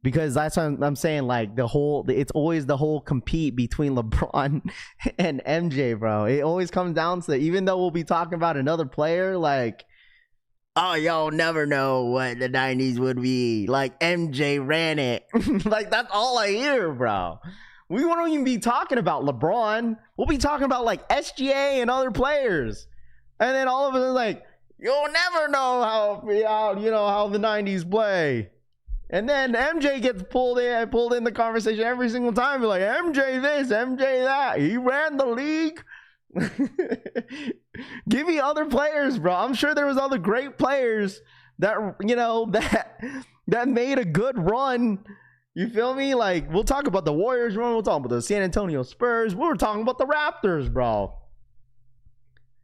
Because that's what I'm saying. Like it's always the whole compete between LeBron and MJ, bro. It always comes down to, even though we'll be talking about another player, like, oh, y'all never know what the 90s would be. Like, MJ ran it. Like, that's all I hear, bro. We won't even be talking about LeBron. We'll be talking about like SGA and other players. And then all of a sudden, like, you'll never know how the 90s play. And then MJ gets pulled in the conversation every single time. You're like, MJ this, MJ that. He ran the league. Give me other players, bro. I'm sure there was other great players that, that made a good run. You feel me? Like, we'll talk about the Warriors run. We'll talk about the San Antonio Spurs. We were talking about the Raptors, bro.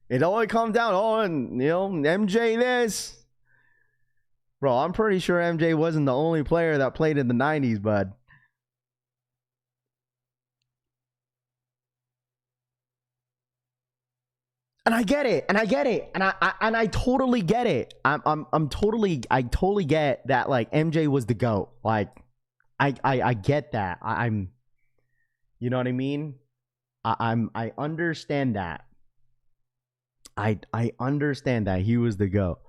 It always comes down, and MJ this. Bro, I'm pretty sure MJ wasn't the only player that played in the 90s, bud. And I get it. And I totally get it. I totally get that, like, MJ was the GOAT. Like, I get that. I'm you know what I mean? I understand that. I understand that he was the GOAT.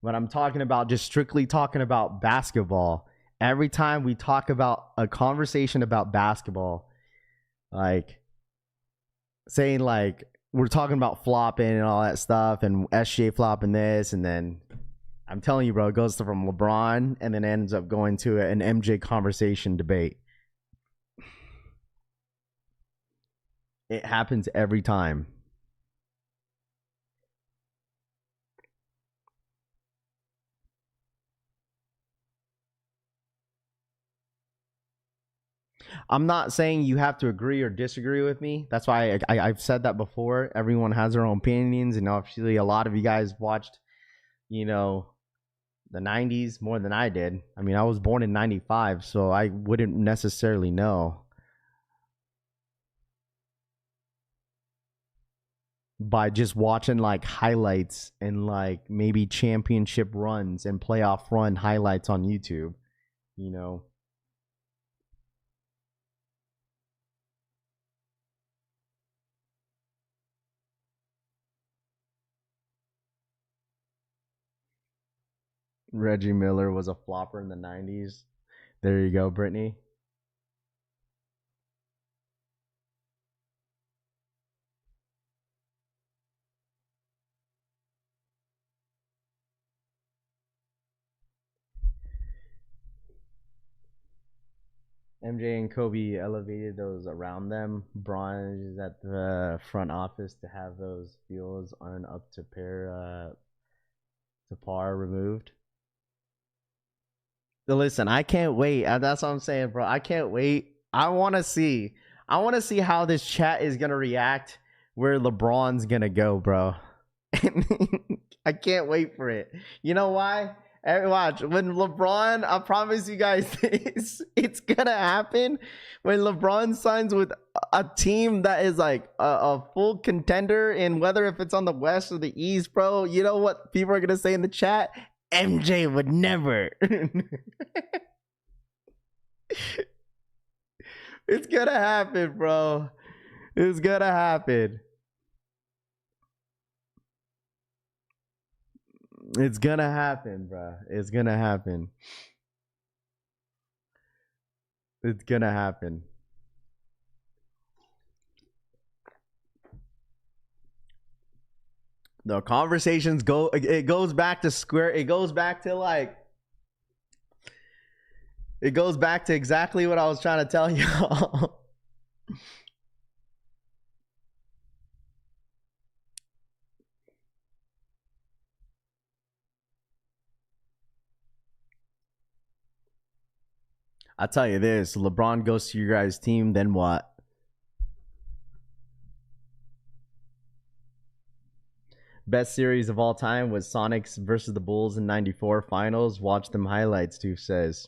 But I'm talking about, just strictly talking about basketball. Every time we talk about a conversation about basketball, like saying, like, we're talking about flopping and all that stuff, and SGA flopping this, and then I'm telling you, bro, it goes from LeBron and then ends up going to an MJ conversation debate. It happens every time. I'm not saying you have to agree or disagree with me. That's why I've said that before. Everyone has their own opinions, and obviously a lot of you guys watched, the 90s more than I did. I mean, I was born in 95, so I wouldn't necessarily know. By just watching, like, highlights and, like, maybe championship runs and playoff run highlights on YouTube, Reggie Miller was a flopper in the 90s. There you go, Brittany. MJ and Kobe elevated those around them. Bron is at the front office to have those deals aren't up to par removed. So listen, I can't wait. That's what I'm saying, bro. I can't wait. I want to see how this chat is gonna react, where LeBron's gonna go, bro. I can't wait for it. You know why? Watch, when LeBron, I promise you guys this, it's gonna happen when LeBron signs with a team that is like a full contender, and whether if it's on the West or the East, bro. You know what people are gonna say in the chat? MJ would never. It's gonna happen, bro. It's gonna happen. It's gonna happen, bro. It's gonna happen. It's gonna happen. The conversations it goes back to exactly what I was trying to tell y'all. I'll tell you this, LeBron goes to your guys' team, then what? Best series of all time was Sonics versus the Bulls in '94 finals. Watch them highlights, Steve says.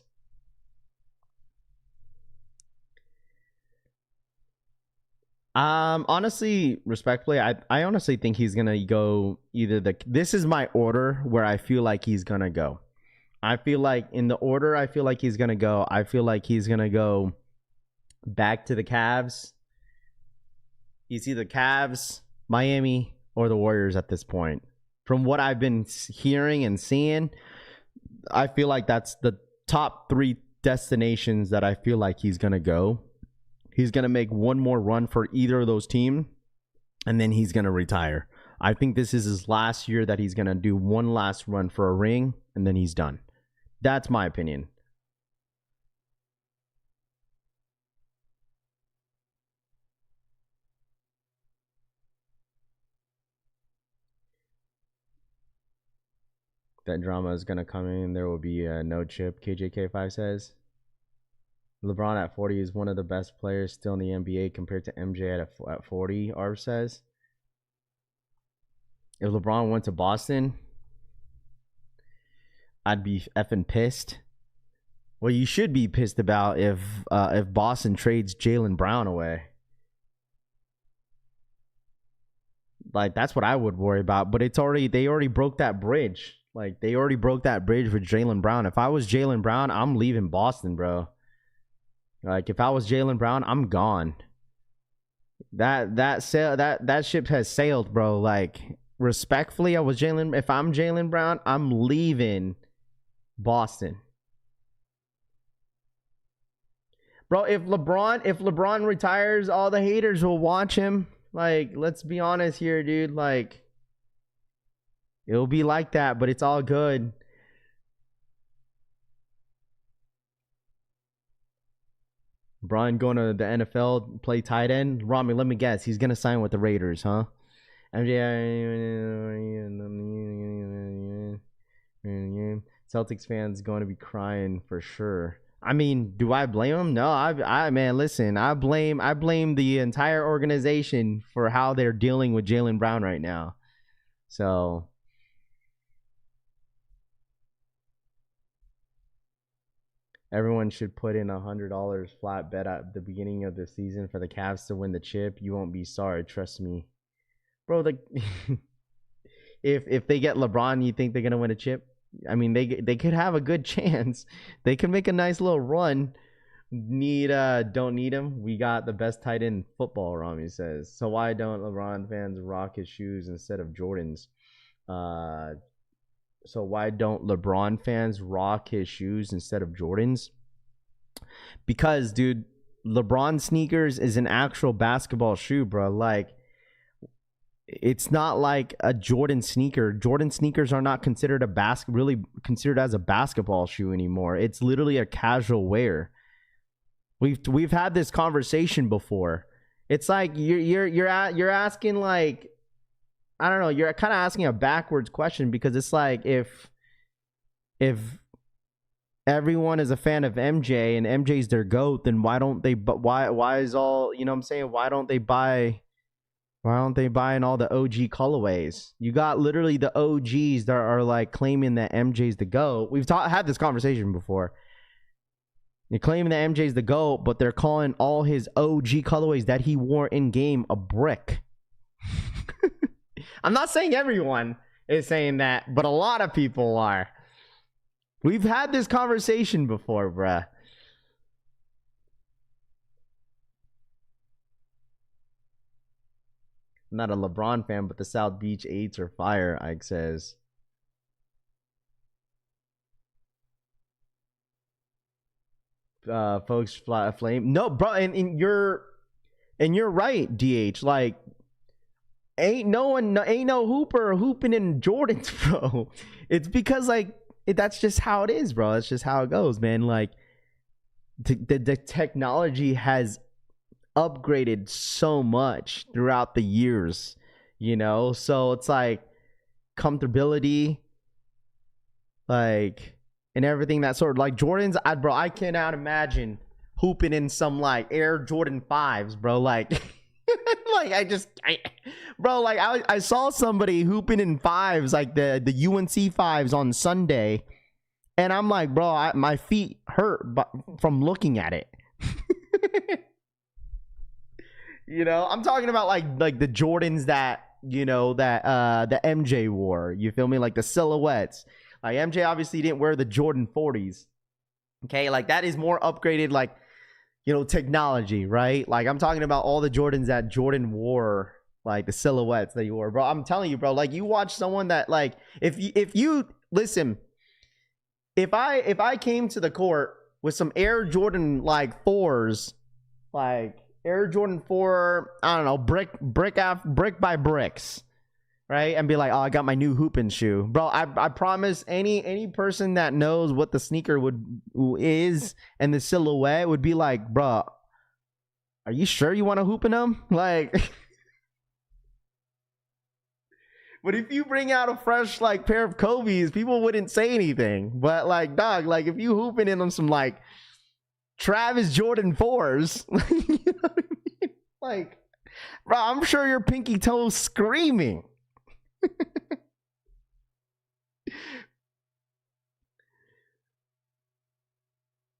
Honestly, respectfully, I honestly think he's gonna go either this is my order where I feel like he's gonna go. I feel like in the order I feel like he's going to go, I feel like he's going to go back to the Cavs. He's either Cavs, Miami, or the Warriors at this point. From what I've been hearing and seeing, I feel like that's the top 3 destinations that I feel like he's going to go. He's going to make one more run for either of those teams, and then he's going to retire. I think this is his last year that he's going to do one last run for a ring, and then he's done. That's my opinion. That drama is going to come in. There will be no chip, KJK5 says. LeBron at 40 is one of the best players still in the NBA compared to MJ at 40, Arv says. If LeBron went to Boston, I'd be effing pissed. Well, you should be pissed about if Boston trades Jaylen Brown away. Like, that's what I would worry about. But they already broke that bridge. Like, they already broke that bridge with Jaylen Brown. If I was Jaylen Brown, I'm leaving Boston, bro. Like, if I was Jaylen Brown, I'm gone. That ship has sailed, bro. Like, respectfully, if I'm Jaylen Brown, I'm leaving Boston. Bro, if LeBron retires, all the haters will watch him. Like, let's be honest here, dude. Like, it'll be like that, but it's all good. Brian going to the NFL, play tight end. Rami, let me guess. He's going to sign with the Raiders, huh? Celtics fans going to be crying for sure. I mean, do I blame him? No, man, listen. I blame the entire organization for how they're dealing with Jaylen Brown right now. So everyone should put in $100 flat bet at the beginning of the season for the Cavs to win the chip. You won't be sorry, trust me, bro. If they get LeBron, you think they're gonna win a chip? I mean, they could have a good chance. They could make a nice little run. Don't need him. We got the best tight end in football, Rami says. So why don't LeBron fans rock his shoes instead of Jordans? So why don't LeBron fans rock his shoes instead of Jordans? Because, dude, LeBron sneakers is an actual basketball shoe, bro. Like, it's not like a Jordan sneaker. Jordan sneakers are not considered really considered as a basketball shoe anymore. It's literally a casual wear. We've had this conversation before. It's like you're asking, like, I don't know, you're kind of asking a backwards question, because it's like if everyone is a fan of MJ and MJ's their GOAT, then why don't they why is all, you know what I'm saying, why don't they buy in all the OG colorways? You got literally the OGs that are like claiming that MJ's the GOAT. We've had this conversation before. You're claiming that MJ's the GOAT, but they're calling all his OG colorways that he wore in game a brick. I'm not saying everyone is saying that, but a lot of people are. We've had this conversation before, bruh. I'm not a LeBron fan, but the South Beach 8s are fire, Ike says. Folks flame. No, bro, and you're right, DH. Like, ain't no hooper hooping in Jordans, bro. It's because, like, that's just how it is, bro. That's just how it goes, man. Like, the technology has upgraded so much throughout the years, you know? So it's like comfortability, like, and everything that sort of, like, Jordans, I cannot imagine hooping in some, like, Air Jordan 5s, bro. Like, like, I saw somebody hooping in 5s, like the UNC 5s on Sunday, and I'm like, bro, my feet hurt from looking at it. You know, I'm talking about like the Jordans that, you know, that the MJ wore. You feel me? Like the silhouettes. Like MJ obviously didn't wear the Jordan 40s. Okay, like that is more upgraded, like, you know, technology, right? Like I'm talking about all the Jordans that Jordan wore, like the silhouettes that he wore, bro. I'm telling you, bro, like you watch someone that, like, if you listen, if I came to the court with some Air Jordan like 4s, like Air Jordan 4, I don't know, brick by bricks, right? And be like, oh, I got my new hooping shoe, bro. I promise any person that knows what the sneaker is and the silhouette would be like, bro, are you sure you want to hoop in them? Like, but if you bring out a fresh like pair of Kobe's, people wouldn't say anything. But like, dog, like if you hooping in them some like Travis Jordan 4s, you know what I mean? Like, bro, I'm sure your pinky toes screaming.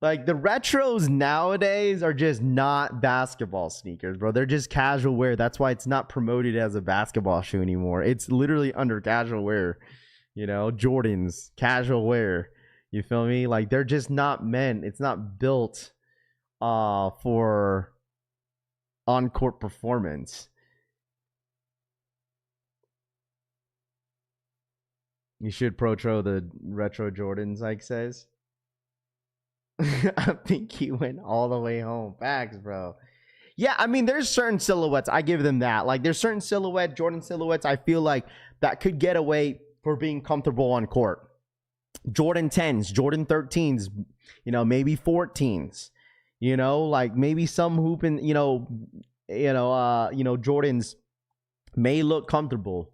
Like the retros nowadays are just not basketball sneakers, bro. They're just casual wear. That's why it's not promoted as a basketball shoe anymore. It's literally under casual wear. You know, Jordans, casual wear. You feel me? Like they're just not meant. It's not built for on-court performance. You should pro-tro the retro Jordans, like says. I think he went all the way home. Facts, bro. Yeah, I mean, there's certain silhouettes. I give them that. Like, there's certain Jordan silhouettes, I feel like that could get away for being comfortable on court. Jordan 10s, Jordan 13s, you know, maybe 14s. You know, like maybe some hooping, Jordans may look comfortable,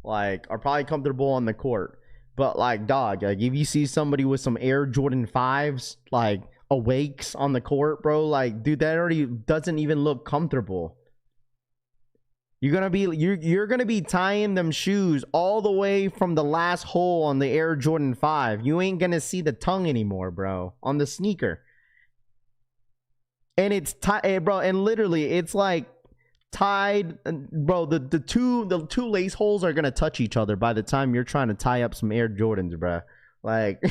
like are probably comfortable on the court. But like, dog, like if you see somebody with some Air Jordan 5s, like awakes on the court, bro, like, dude, that already doesn't even look comfortable. You're gonna be tying them shoes all the way from the last hole on the Air Jordan 5. You ain't gonna see the tongue anymore, bro, on the sneaker. And it's tied, bro, and literally it's like tied, bro. The two lace holes are gonna touch each other by the time you're trying to tie up some Air Jordans, bro. Like,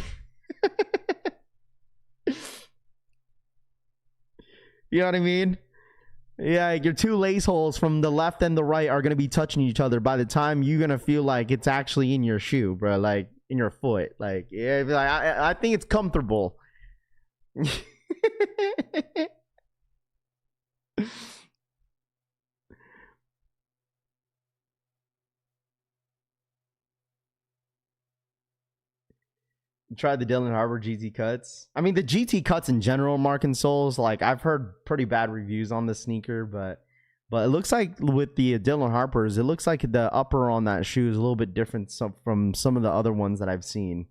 you know what I mean? Yeah, like your two lace holes from the left and the right are gonna be touching each other by the time you're gonna feel like it's actually in your shoe, bro. Like in your foot. Like, yeah, like I think it's comfortable. Tried the Dylan Harper GT cuts. I mean, the GT cuts in general, Mark and Souls, like I've heard pretty bad reviews on the sneaker, but it looks like with the Dylan Harpers, it looks like the upper on that shoe is a little bit different from some of the other ones that I've seen.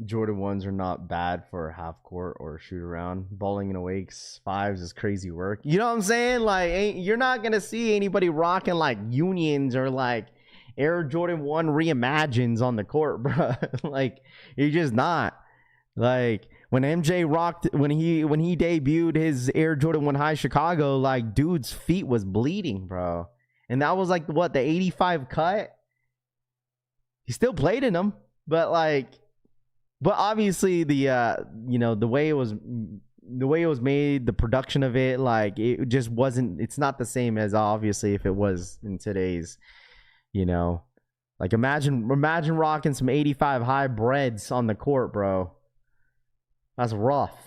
Jordan 1s are not bad for half court or shoot around. Bowling and awakes 5s is crazy work. You know what I'm saying? Like, you're not going to see anybody rocking like Unions or like Air Jordan 1 reimagines on the court, bro. Like, you're just not. Like, when MJ rocked, when he debuted his Air Jordan 1 High Chicago, like, dude's feet was bleeding, bro. And that was like, what, the 85 cut? He still played in them, but like, but obviously the the way it was made, the production of it, like it just wasn't. It's not the same as obviously if it was in today's, like imagine rocking some 85 high breads on the court, bro. That's rough.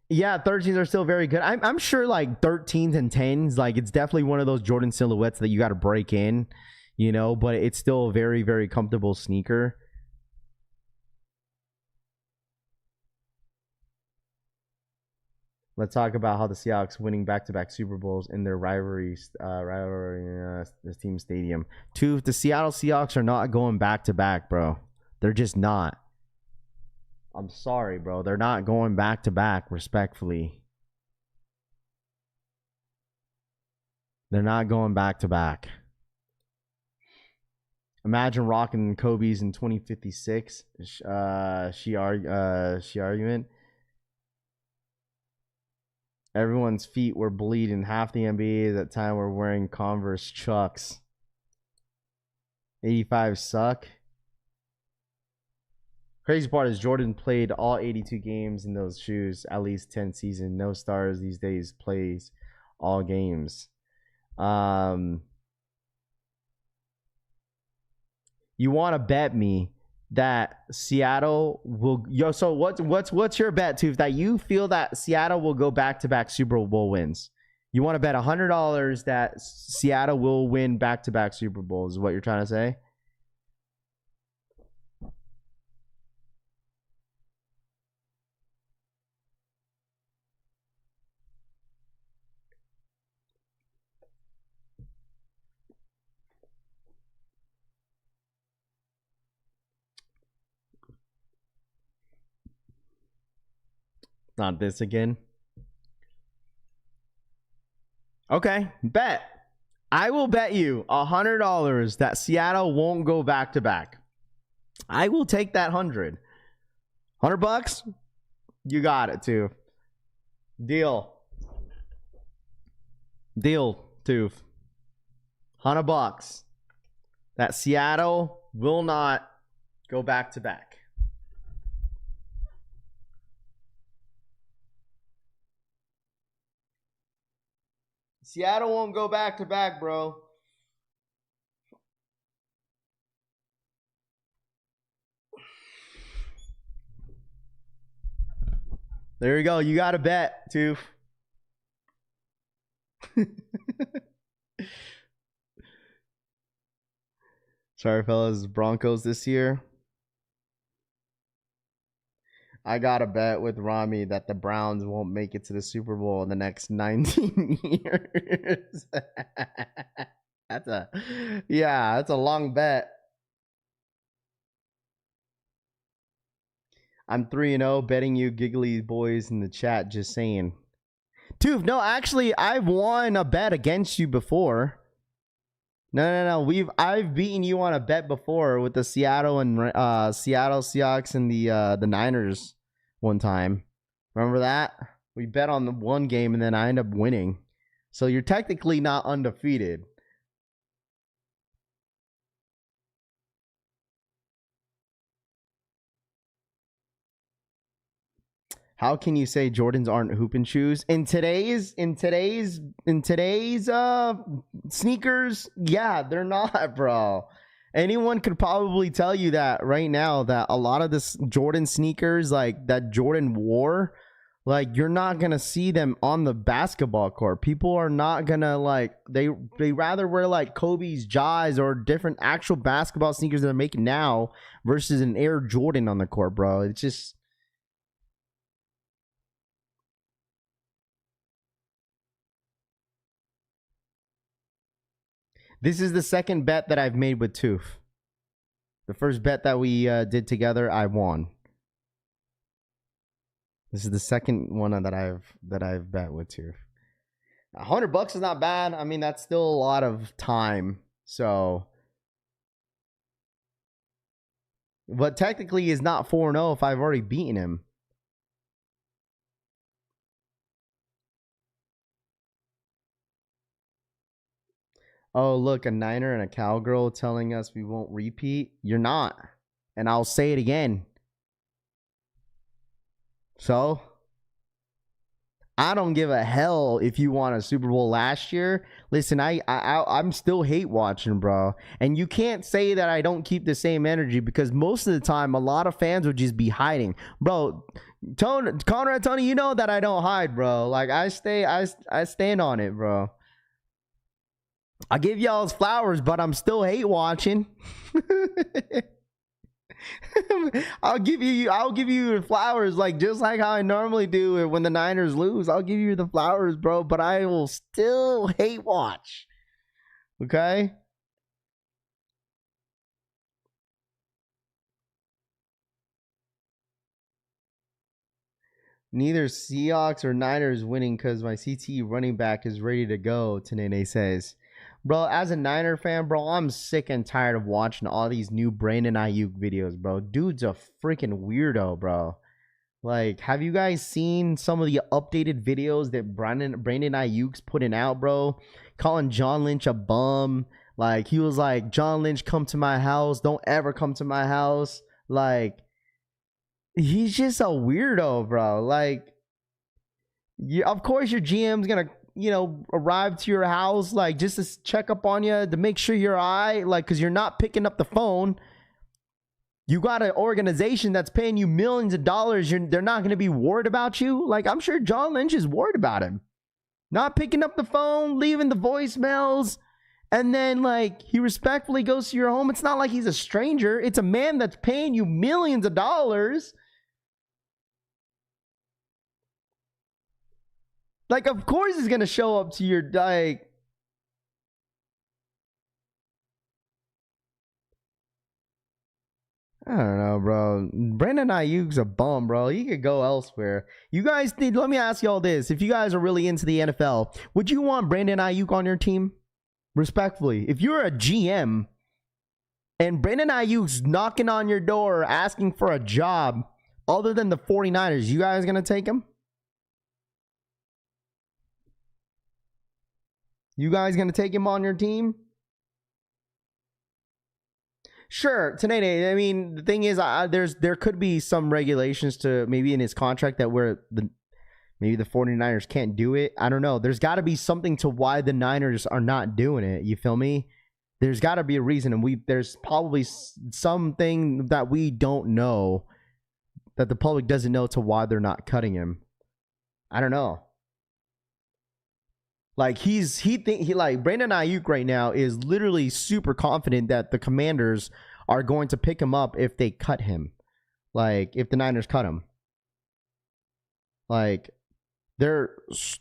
Yeah, 13s are still very good. I'm sure like 13s and 10s, like it's definitely one of those Jordan silhouettes that you got to break in, but it's still a very, very comfortable sneaker. Let's talk about how the Seahawks winning back-to-back Super Bowls in their rivalry this team stadium. Two, the Seattle Seahawks are not going back-to-back, bro. They're just not. I'm sorry, bro. They're not going back-to-back, respectfully. They're not going back-to-back. Imagine rocking Kobe's in 2056. She argument. Everyone's feet were bleeding. Half the NBA at that time were wearing Converse Chucks. 85 suck. Crazy part is Jordan played all 82 games in those shoes, at least 10 seasons. No stars these days plays all games. You want to bet me that Seattle will so what's your bet, Tooth, that you feel that Seattle will go back-to-back Super Bowl wins? You want to bet $100 that Seattle will win back-to-back Super Bowls is what you're trying to say? Not this again. Okay, bet. I will bet you $100 that Seattle won't go back to back. I will take that $100 bucks. You got it, too. Deal, Tooth. $100 bucks. That Seattle will not go back to back. Seattle won't go back to back, bro. There you go. You got to bet, Tooth. Sorry, fellas. Broncos this year. I got to bet with Rami that the Browns won't make it to the Super Bowl in the next 19 years. That's a long bet. I'm 3-0 betting you giggly boys in the chat, just saying. Tooth, no, actually, I've won a bet against you before. No. I've beaten you on a bet before with the Seattle Seahawks and the Niners one time. Remember that? We bet on the one game and then I end up winning. So you're technically not undefeated. How can you say Jordans aren't hooping shoes? In today's sneakers, yeah, they're not, bro. Anyone could probably tell you that right now, that a lot of this Jordan sneakers, like that Jordan wore, like you're not gonna see them on the basketball court. People are not gonna like they rather wear like Kobe's Jais or different actual basketball sneakers that they're making now versus an Air Jordan on the court, bro. It's just. This is the second bet that I've made with Tooth. The first bet that we did together, I won. This is the second one that I've bet with Tooth. $100 is not bad. I mean, that's still a lot of time. So, but technically, he's not 4-0 if I've already beaten him. Oh, look, a Niner and a Cowgirl telling us we won't repeat. You're not. And I'll say it again. So, I don't give a hell if you won a Super Bowl last year. Listen, I'm still hate watching, bro. And you can't say that I don't keep the same energy because most of the time, a lot of fans would just be hiding. Bro, Conrad, Tony, you know that I don't hide, bro. Like, I stand on it, bro. I give y'all's flowers, but I'm still hate watching. I'll give you flowers, like just like how I normally do it when the Niners lose. I'll give you the flowers, bro, but I will still hate watch. Okay? Neither Seahawks or Niners winning because my CT running back is ready to go, Tanene says. Bro, as a Niner fan, bro, I'm sick and tired of watching all these new Brandon Ayuk videos, bro. Dude's a freaking weirdo, bro. Like, have you guys seen some of the updated videos that Brandon Ayuk's putting out, bro? Calling John Lynch a bum. Like, he was like, John Lynch, come to my house. Don't ever come to my house. Like, he's just a weirdo, bro. Like, of course your GM's going to, arrive to your house, like, just to check up on you, to make sure you're all right. Like, because you're not picking up the phone. You got an organization that's paying you millions of dollars. They're not going to be worried about you. Like, I'm sure John Lynch is worried about him. Not picking up the phone, leaving the voicemails, and then, like, he respectfully goes to your home. It's not like he's a stranger. It's a man that's paying you millions of dollars. Like, of course he's going to show up to your, like... I don't know, bro. Brandon Ayuk's a bum, bro. He could go elsewhere. You guys need, let me ask y'all this. If you guys are really into the NFL, would you want Brandon Ayuk on your team? Respectfully. If you're a GM and Brandon Ayuk's knocking on your door asking for a job other than the 49ers, you guys going to take him? You guys going to take him on your team? Sure, Tanene. I mean, the thing is, there could be some regulations to maybe in his contract that maybe the 49ers can't do it. I don't know. There's got to be something to why the Niners are not doing it. You feel me? There's got to be a reason, and there's probably something that we don't know, that the public doesn't know, to why they're not cutting him. I don't know. Like, like Brandon Ayuk right now is literally super confident that the Commanders are going to pick him up if they cut him. Like, if the Niners cut him. Like, he's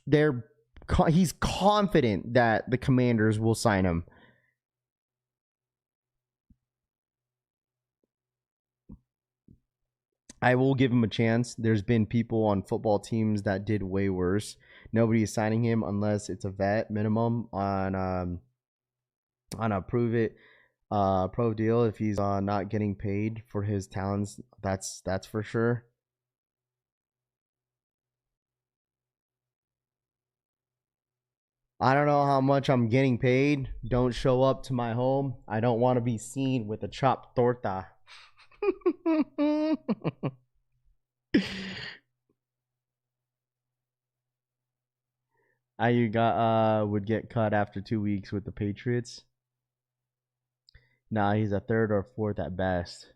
confident that the Commanders will sign him. I will give him a chance. There's been people on football teams that did way worse. Nobody is signing him unless it's a vet minimum on a pro deal. If he's not getting paid for his talents, that's for sure. I don't know how much I'm getting paid. Don't show up to my home. I don't want to be seen with a chopped torta. Ayuk would get cut after 2 weeks with the Patriots. Nah, he's a third or fourth at best.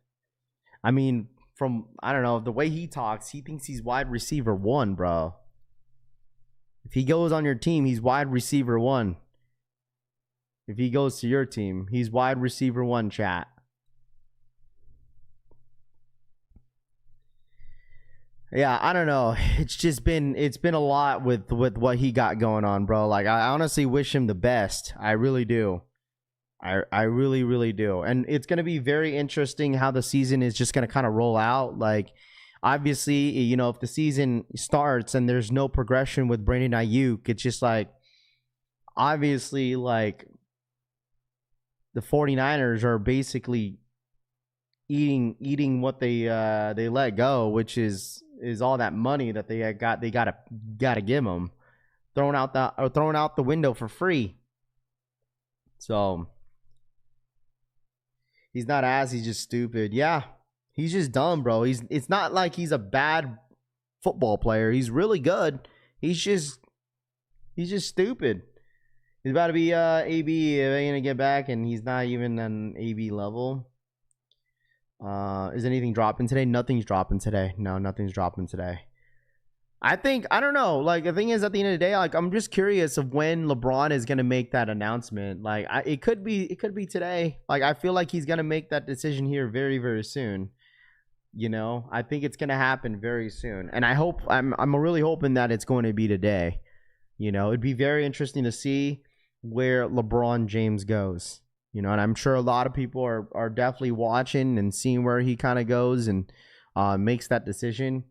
I mean, I don't know, the way he talks, he thinks he's wide receiver 1, bro. If he goes on your team, he's wide receiver 1. If he goes to your team, he's wide receiver 1, chat. Yeah, I don't know. It's been a lot with what he got going on, bro. Like, I honestly wish him the best. I really do. I really, really do. And it's going to be very interesting how the season is just going to kind of roll out. Like, obviously, if the season starts and there's no progression with Brandon Ayuk, it's just like, obviously, like, the 49ers are basically eating what they let go, which is all that money that they gotta give them, thrown out the window for free. So he's not ass, he's just stupid. Yeah, he's just dumb, bro. It's not like he's a bad football player. He's really good. He's just stupid. He's about to be AB. They're gonna get back, and he's not even an AB level. Is anything dropping today? Nothing's dropping today. No, nothing's dropping today. I don't know. Like, the thing is, at the end of the day, like, I'm just curious of when LeBron is gonna make that announcement. Like, it could be today. Like, I feel like he's gonna make that decision here very, very soon. I think it's gonna happen very soon, and I'm really hoping that it's going to be today. It'd be very interesting to see where LeBron James goes. And I'm sure a lot of people are definitely watching and seeing where he kind of goes and makes that decision.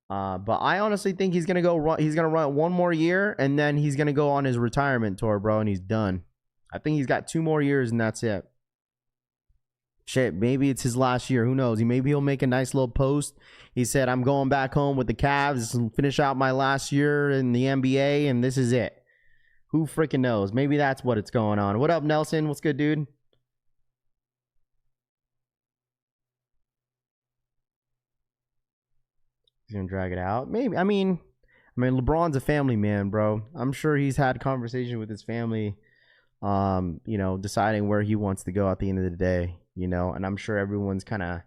But I honestly think he's gonna run one more year, and then he's gonna go on his retirement tour, bro, and he's done. I think he's got 2 more years and that's it. Shit, maybe it's his last year. Who knows? Maybe he'll make a nice little post. He said, I'm going back home with the Cavs and finish out my last year in the NBA, and this is it. Who freaking knows? Maybe that's what it's going on. What up, Nelson? What's good, dude? He's going to drag it out. Maybe. I mean, LeBron's a family man, bro. I'm sure he's had conversation with his family, deciding where he wants to go at the end of the day. And I'm sure everyone's kind of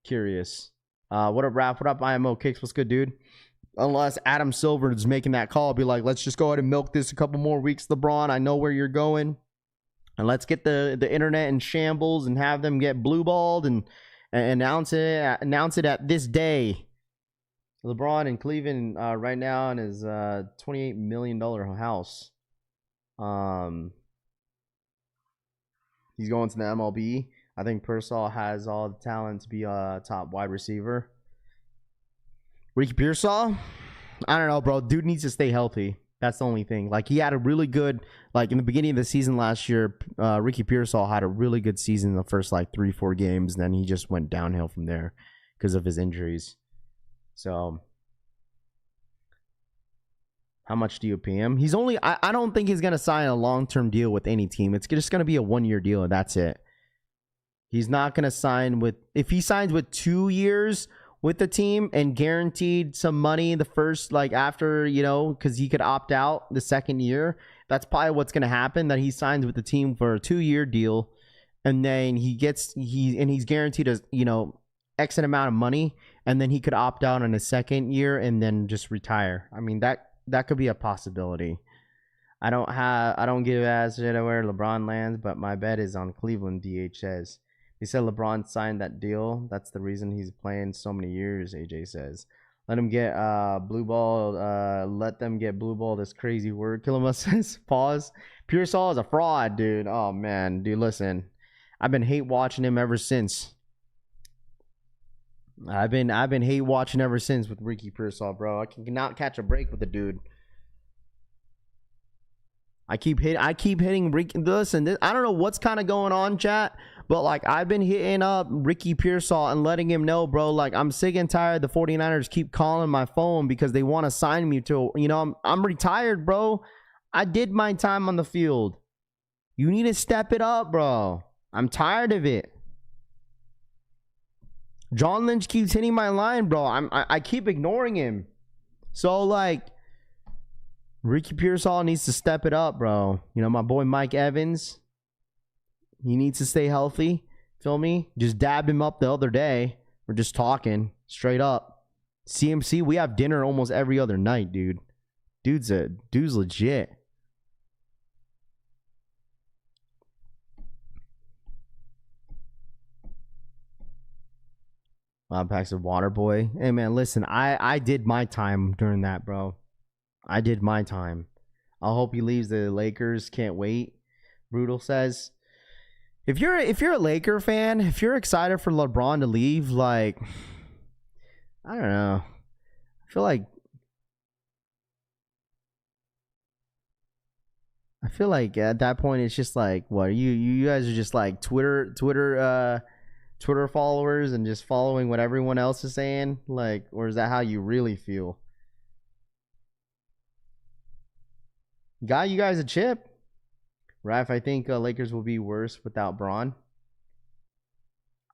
curious. What up, Raph? What up, IMO Kicks? What's good, dude? Unless Adam Silver is making that call, be like, let's just go ahead and milk this a couple more weeks, LeBron. I know where you're going. And let's get the internet in shambles and have them get blue balled and announce it at this day. LeBron in Cleveland right now in his $28 million house. He's going to the MLB. I think Pearsall has all the talent to be a top wide receiver. Ricky Pearsall? I don't know, bro. Dude needs to stay healthy. That's the only thing. Like, he had a really good, like, in the beginning of the season last year, Ricky Pearsall had a really good season in the first, 3-4 games. And then he just went downhill from there because of his injuries. So, how much do you pay him? He's only, I don't think he's going to sign a long-term deal with any team. It's just going to be a 1-year deal, and that's it. He's not going to sign with, if he signs with 2 years with the team and guaranteed some money the first, after, because he could opt out the second year, that's probably what's going to happen, that he signs with the team for a 2-year deal, and then he's guaranteed a, X amount of money, and then he could opt out on his second year and then just retire. I mean, that could be a possibility. I don't give a shit where LeBron lands, but my bet is on Cleveland, DH says. He said LeBron signed that deal. That's the reason he's playing so many years, AJ says. Let him get blue ball. Let them get blue ball. This crazy word. Killama says, pause. Pearsall is a fraud, dude. Oh, man. Dude, listen. I've been hate watching him ever since. I've been hate watching ever since with Ricky Pearsall, bro. I cannot catch a break with the dude. I keep hitting Ricky. Listen, I don't know what's kind of going on, chat, but I've been hitting up Ricky Pearsall and letting him know, bro, I'm sick and tired. The 49ers keep calling my phone because they want to sign me to, I'm retired, bro. I did my time on the field. You need to step it up, bro. I'm tired of it. John Lynch keeps hitting my line, bro. I keep ignoring him. So, Ricky Pearsall needs to step it up, bro. My boy Mike Evans, he needs to stay healthy. Feel me? Just dabbed him up the other day. We're just talking straight up. CMC, we have dinner almost every other night, dude. Dude's legit. Packs of water, boy. Hey, man, listen. I did my time during that, bro. I did my time. I hope he leaves the Lakers. Can't wait. Brutal says, if you're a Laker fan, if you're excited for LeBron to leave, I don't know. I feel like at that point it's just what you guys are just Twitter followers and just following what everyone else is saying, or is that how you really feel? Got you guys a chip, Raph. I think Lakers will be worse without Braun.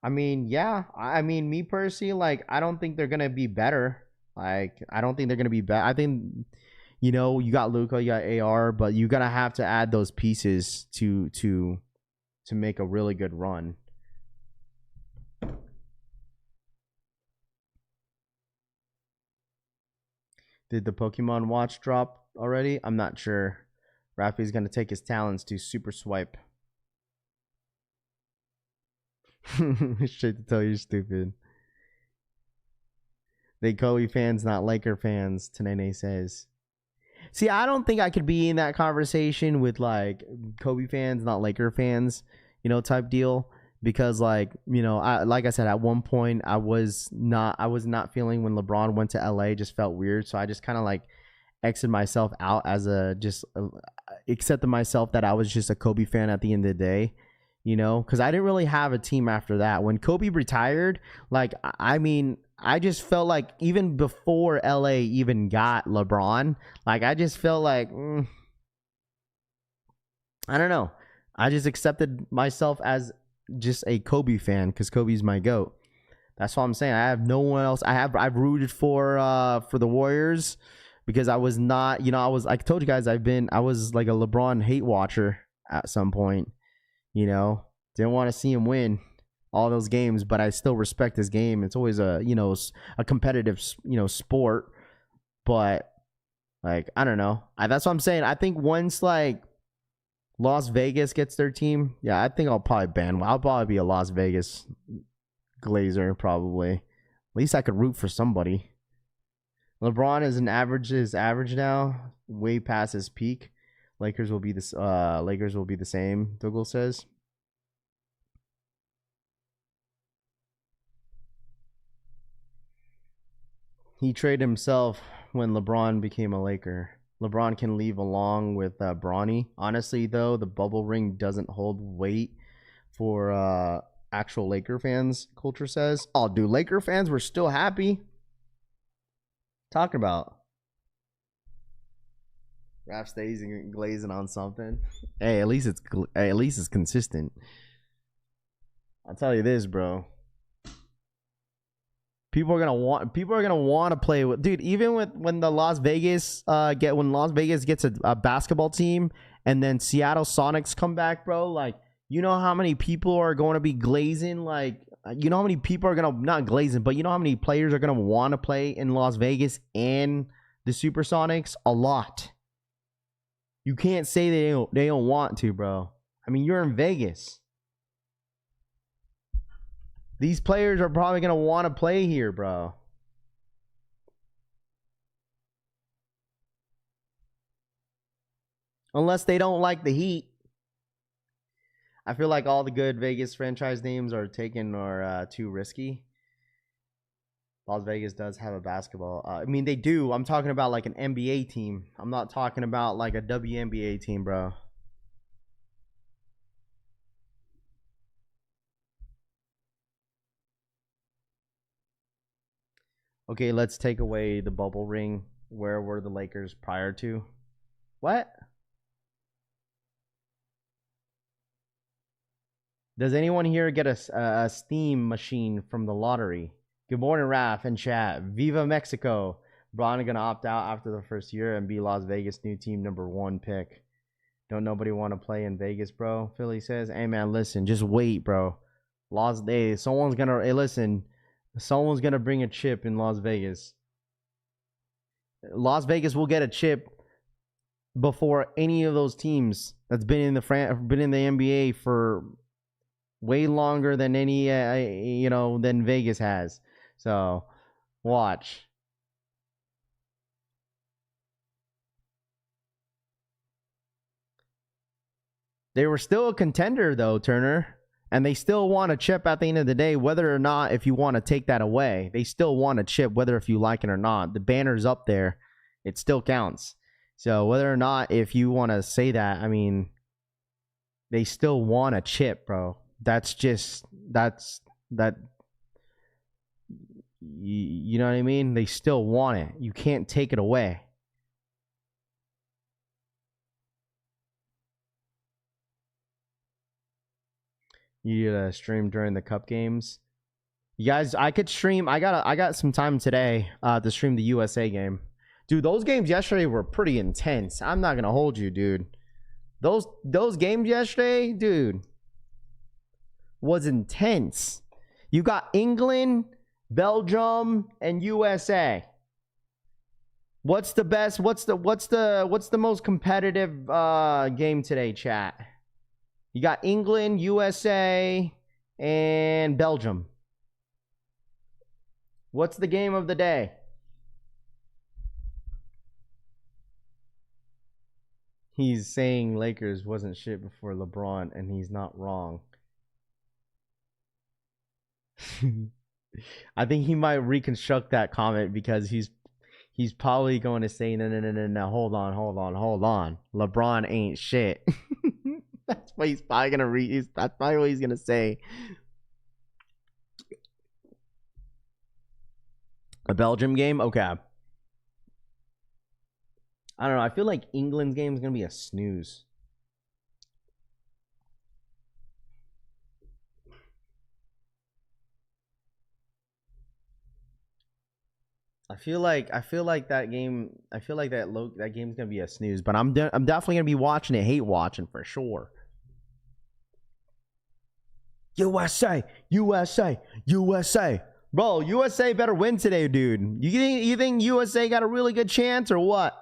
I mean, yeah. I mean, me personally, I don't think they're gonna be better. I don't think they're gonna be better. I think, you got Luka, you got AR, but you're gonna have to add those pieces to make a really good run. Did the Pokemon watch drop already? I'm not sure. Rafi's going to take his talents to Super Swipe. Straight to tell you, stupid. They Kobe fans, not Laker fans, Tanene says. See, I don't think I could be in that conversation with Kobe fans, not Laker fans, type deal. Because like I said, at one point I was not feeling when LeBron went to LA, just felt weird. So I just kind of exited myself out as accepted myself that I was just a Kobe fan at the end of the day, you know, because I didn't really have a team after that. When Kobe retired, like, I mean, I just felt like even before LA even got LeBron, like, I just felt like, I don't know. I just accepted myself as just a Kobe fan because Kobe's my GOAT. That's what I'm saying. I have no one else. I've rooted for the Warriors because I was not, you know, I told you guys I was like a LeBron hate watcher at some point, you know. Didn't want to see him win all those games, but I still respect his game. It's always a competitive, sport, but like, I don't know. That's what I'm saying. I think once like Las Vegas gets their team, yeah, I think I'll probably be a Las Vegas Glazer, probably. At least I could root for somebody. LeBron is average now, way past his peak. Lakers will be the same, Dougal says. He traded himself when LeBron became a Laker. LeBron can leave along with Bronny. Honestly, though, the bubble ring doesn't hold weight for actual Laker fans, Culture says. Oh, dude, Laker fans were still happy. Talking about. Rap stays glazing on something. Hey, at least it's consistent. I'll tell you this, bro. People are gonna want to play with, dude. Even when Las Vegas gets a basketball team, and then Seattle Sonics come back, bro. Like, you know how many people are going to be glazing? Like, you know how many people are gonna not glazing, but you know how many players are gonna want to play in Las Vegas and the Supersonics? A lot. You can't say they don't want to, bro. I mean, you're in Vegas. These players are probably going to want to play here, bro. Unless they don't like the Heat. I feel like all the good Vegas franchise names are taken or too risky. Las Vegas does have a basketball. I mean, they do. I'm talking about like an NBA team. I'm not talking about like a WNBA team, bro. Okay, let's take away the bubble ring. Where were the Lakers prior to? What? Does anyone here get a Steam machine from the lottery? Good morning, Raph and chat. Viva Mexico. Bron gonna opt out after the first year and be Las Vegas new team #1 pick. Don't nobody want to play in Vegas, bro? Philly says. Hey man, listen, just wait, bro. Someone's gonna bring a chip in Las Vegas. Las Vegas will get a chip before any of those teams that's been in the NBA for way longer than any than Vegas has. So, watch. They were still a contender though, Turner. And they still want a chip at the end of the day, whether or not if you want to take that away. They still want a chip, whether if you like it or not. The banner's up there. It still counts. So whether or not if you want to say that, I mean, they still want a chip, bro. That's that. You know what I mean? They still want it. You can't take it away. You stream during the cup games. You guys, I could stream. I got some time today to stream the USA game. Dude, those games yesterday were pretty intense. I'm not gonna hold you, dude. Those games yesterday, dude, was intense. You got England, Belgium, and USA. What's the best? What's the most competitive game today, chat? You got England, USA, and Belgium. What's the game of the day? He's saying Lakers wasn't shit before LeBron, and he's not wrong. I think he might reconstruct that comment because he's probably going to say, no, hold on. LeBron ain't shit. That's what he's probably going to read. That's probably what he's going to say. A Belgium game? Okay. I don't know. I feel like England's game is going to be a snooze. I feel like that game. I feel like that game's gonna be a snooze. But I'm definitely gonna be watching it, hate watching for sure. USA, bro. USA better win today, dude. You think USA got a really good chance or what?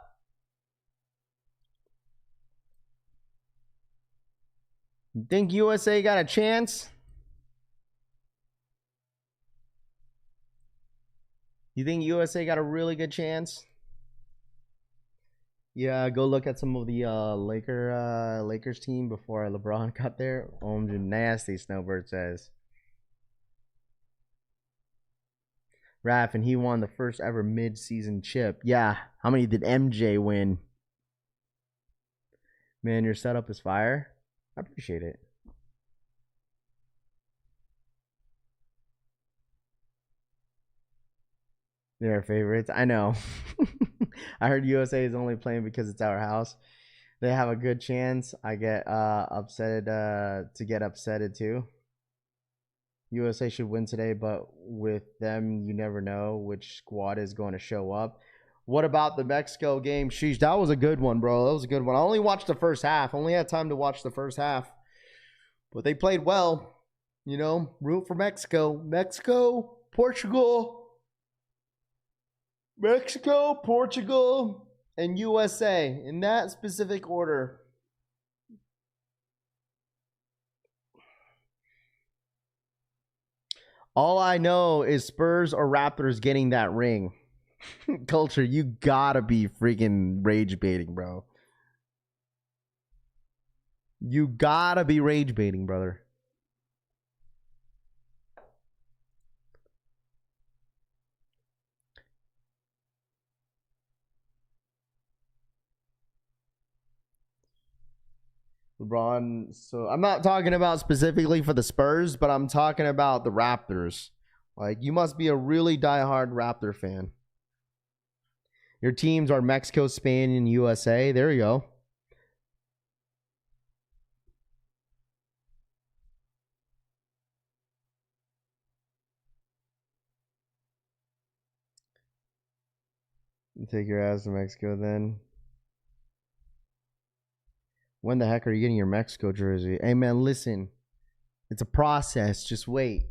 You think USA got a chance? You think USA got a really good chance? Yeah, go look at some of the Lakers team before LeBron got there. Oh, nasty, Snowbird says. Raph, and he won the first ever mid-season chip. Yeah, how many did MJ win? Man, your setup is fire. I appreciate it. They're favorites. I know. I heard USA is only playing because it's our house. They have a good chance. I get upset to get upsetted too. USA should win today, but with them, you never know which squad is going to show up. What about the Mexico game? Sheesh, that was a good one, bro. That was a good one. I only watched the first half. Only had time to watch the first half. But they played well. You know, root for Mexico. Mexico, Portugal, and USA in that specific order. All I know is Spurs or Raptors getting that ring. Culture, you gotta be freaking rage baiting, bro. You gotta be rage baiting, brother. LeBron, so I'm not talking about specifically for the Spurs, but I'm talking about the Raptors. Like, you must be a really diehard Raptor fan. Your teams are Mexico, Spain, and USA. There you go. Take your ass to Mexico then. When the heck are you getting your Mexico jersey? Hey, man, listen. It's a process. Just wait.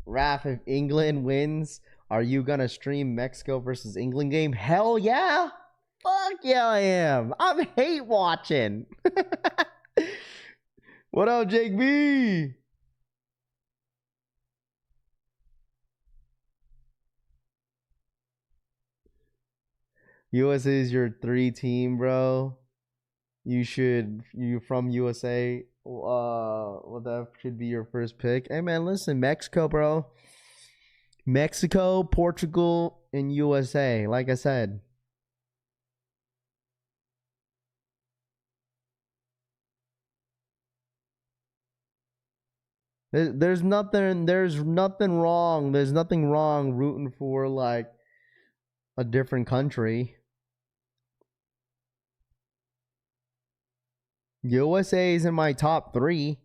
Raph, if England wins, are you going to stream Mexico versus England game? Hell yeah. Fuck yeah, I am. I'm hate watching. What up, Jake B? USA is your 3 team, bro. You from USA. Well, that should be your first pick. Hey, man, listen, Mexico, bro. Mexico, Portugal, and USA. Like I said. There's nothing wrong. There's nothing wrong rooting for like a different country. USA is in my top 3.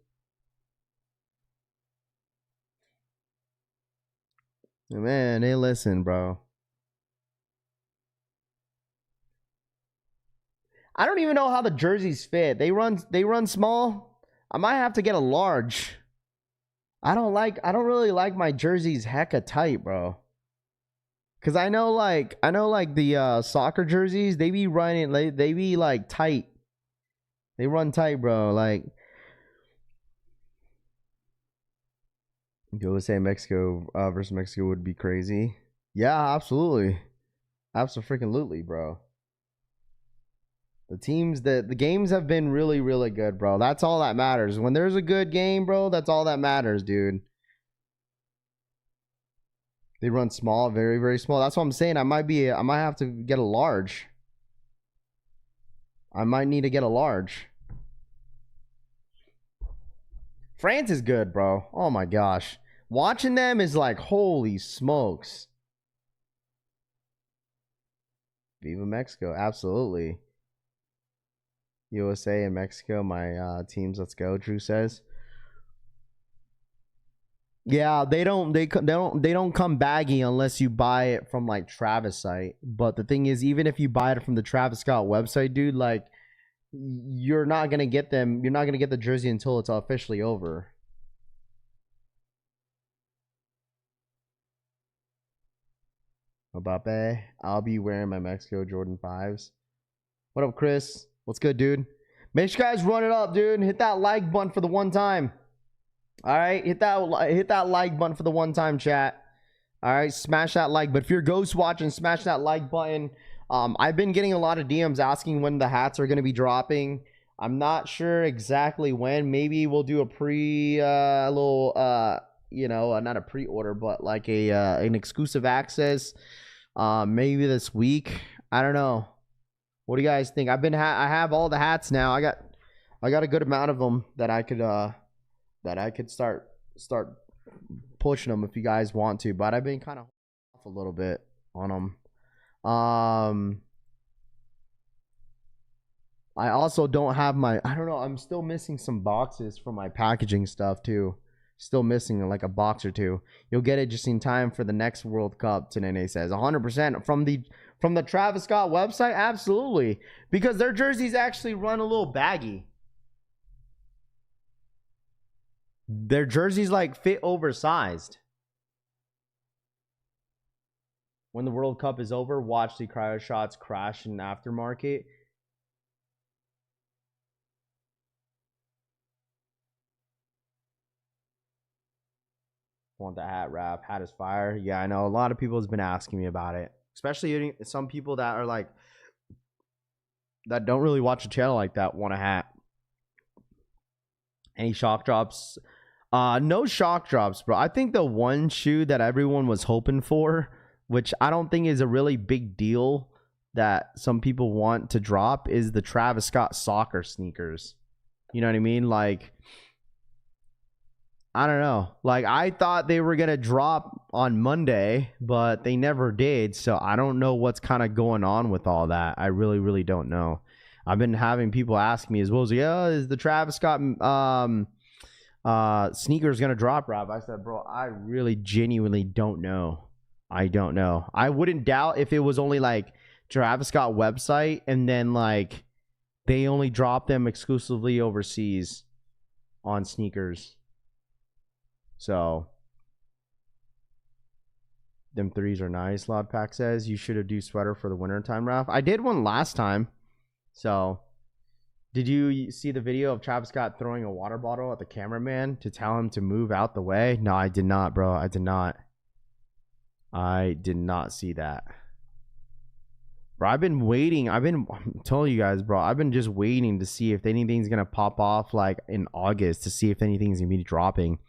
Man, hey, listen, bro. I don't even know how the jerseys fit. They run small. I might have to get a large. I don't really like my jerseys hecka tight, bro. Cause I know like the soccer jerseys, they be running, they be like tight. They run tight, bro. Like, USA Mexico versus Mexico would be crazy. Yeah, absolutely, absolutely, bro. The games have been really, really good, bro. That's all that matters. When there's a good game, bro, that's all that matters, dude. They run small, very, very small. That's what I'm saying. I might have to get a large. I might need to get a large. France is good, bro. Oh my gosh. Watching them is like, holy smokes. Viva Mexico, absolutely. USA and Mexico, my teams, let's go, Drew says. Yeah, they don't come baggy unless you buy it from like Travis site. But the thing is, even if you buy it from the Travis Scott website, dude, like you're not gonna get them. You're not gonna get the jersey until it's officially over. Mbappe, I'll be wearing my Mexico Jordan 5s. What up, Chris? What's good, dude? Make sure you guys run it up, dude. Hit that like button for the one time. All right, hit that like button for the one time, chat. All right, smash that like. But if you're ghost watching, smash that like button. I've been getting a lot of DMs asking when the hats are going to be dropping. I'm not sure exactly when. Maybe we'll do a little you know, not a pre-order, but like an exclusive access. Maybe this week. I don't know. What do you guys think? I have all the hats now. I got a good amount of them that I could start pushing them if you guys want to, but I've been kind of off a little bit on them. I also don't have I don't know, I'm still missing some boxes for my packaging stuff too. Still missing like a box or two. You'll get it just in time for the next World Cup, Tanene says. 100% from the Travis Scott website, absolutely, because their jerseys actually run a little baggy. Their jerseys like fit oversized. When the World Cup is over, watch the cryo shots crash in aftermarket. Want the hat wrap? Hat is fire. Yeah, I know a lot of people has been asking me about it, especially some people that are like that don't really watch the channel like that want a hat. Any shock drops? No shock drops, bro. I think the one shoe that everyone was hoping for, which I don't think is a really big deal that some people want to drop, is the Travis Scott soccer sneakers. You know what I mean? Like, I don't know. Like, I thought they were going to drop on Monday, but they never did. So I don't know what's kind of going on with all that. I really, really don't know. I've been having people ask me as well. So, yeah, is the Travis Scott sneakers going to drop, Rob? I said, bro, I really genuinely don't know. I don't know. I wouldn't doubt if it was only like Travis Scott website and then like they only drop them exclusively overseas on sneakers. So, them threes are nice. Loud Pack says you should have do sweater for the winter time, Ralph. I did one last time. So, did you see the video of Travis Scott throwing a water bottle at the cameraman to tell him to move out the way? No, I did not, bro. I did not. I did not see that. Bro, I've been waiting. I'm telling you guys, bro. I've been just waiting to see if anything's going to pop off like in August to see if anything's going to be dropping.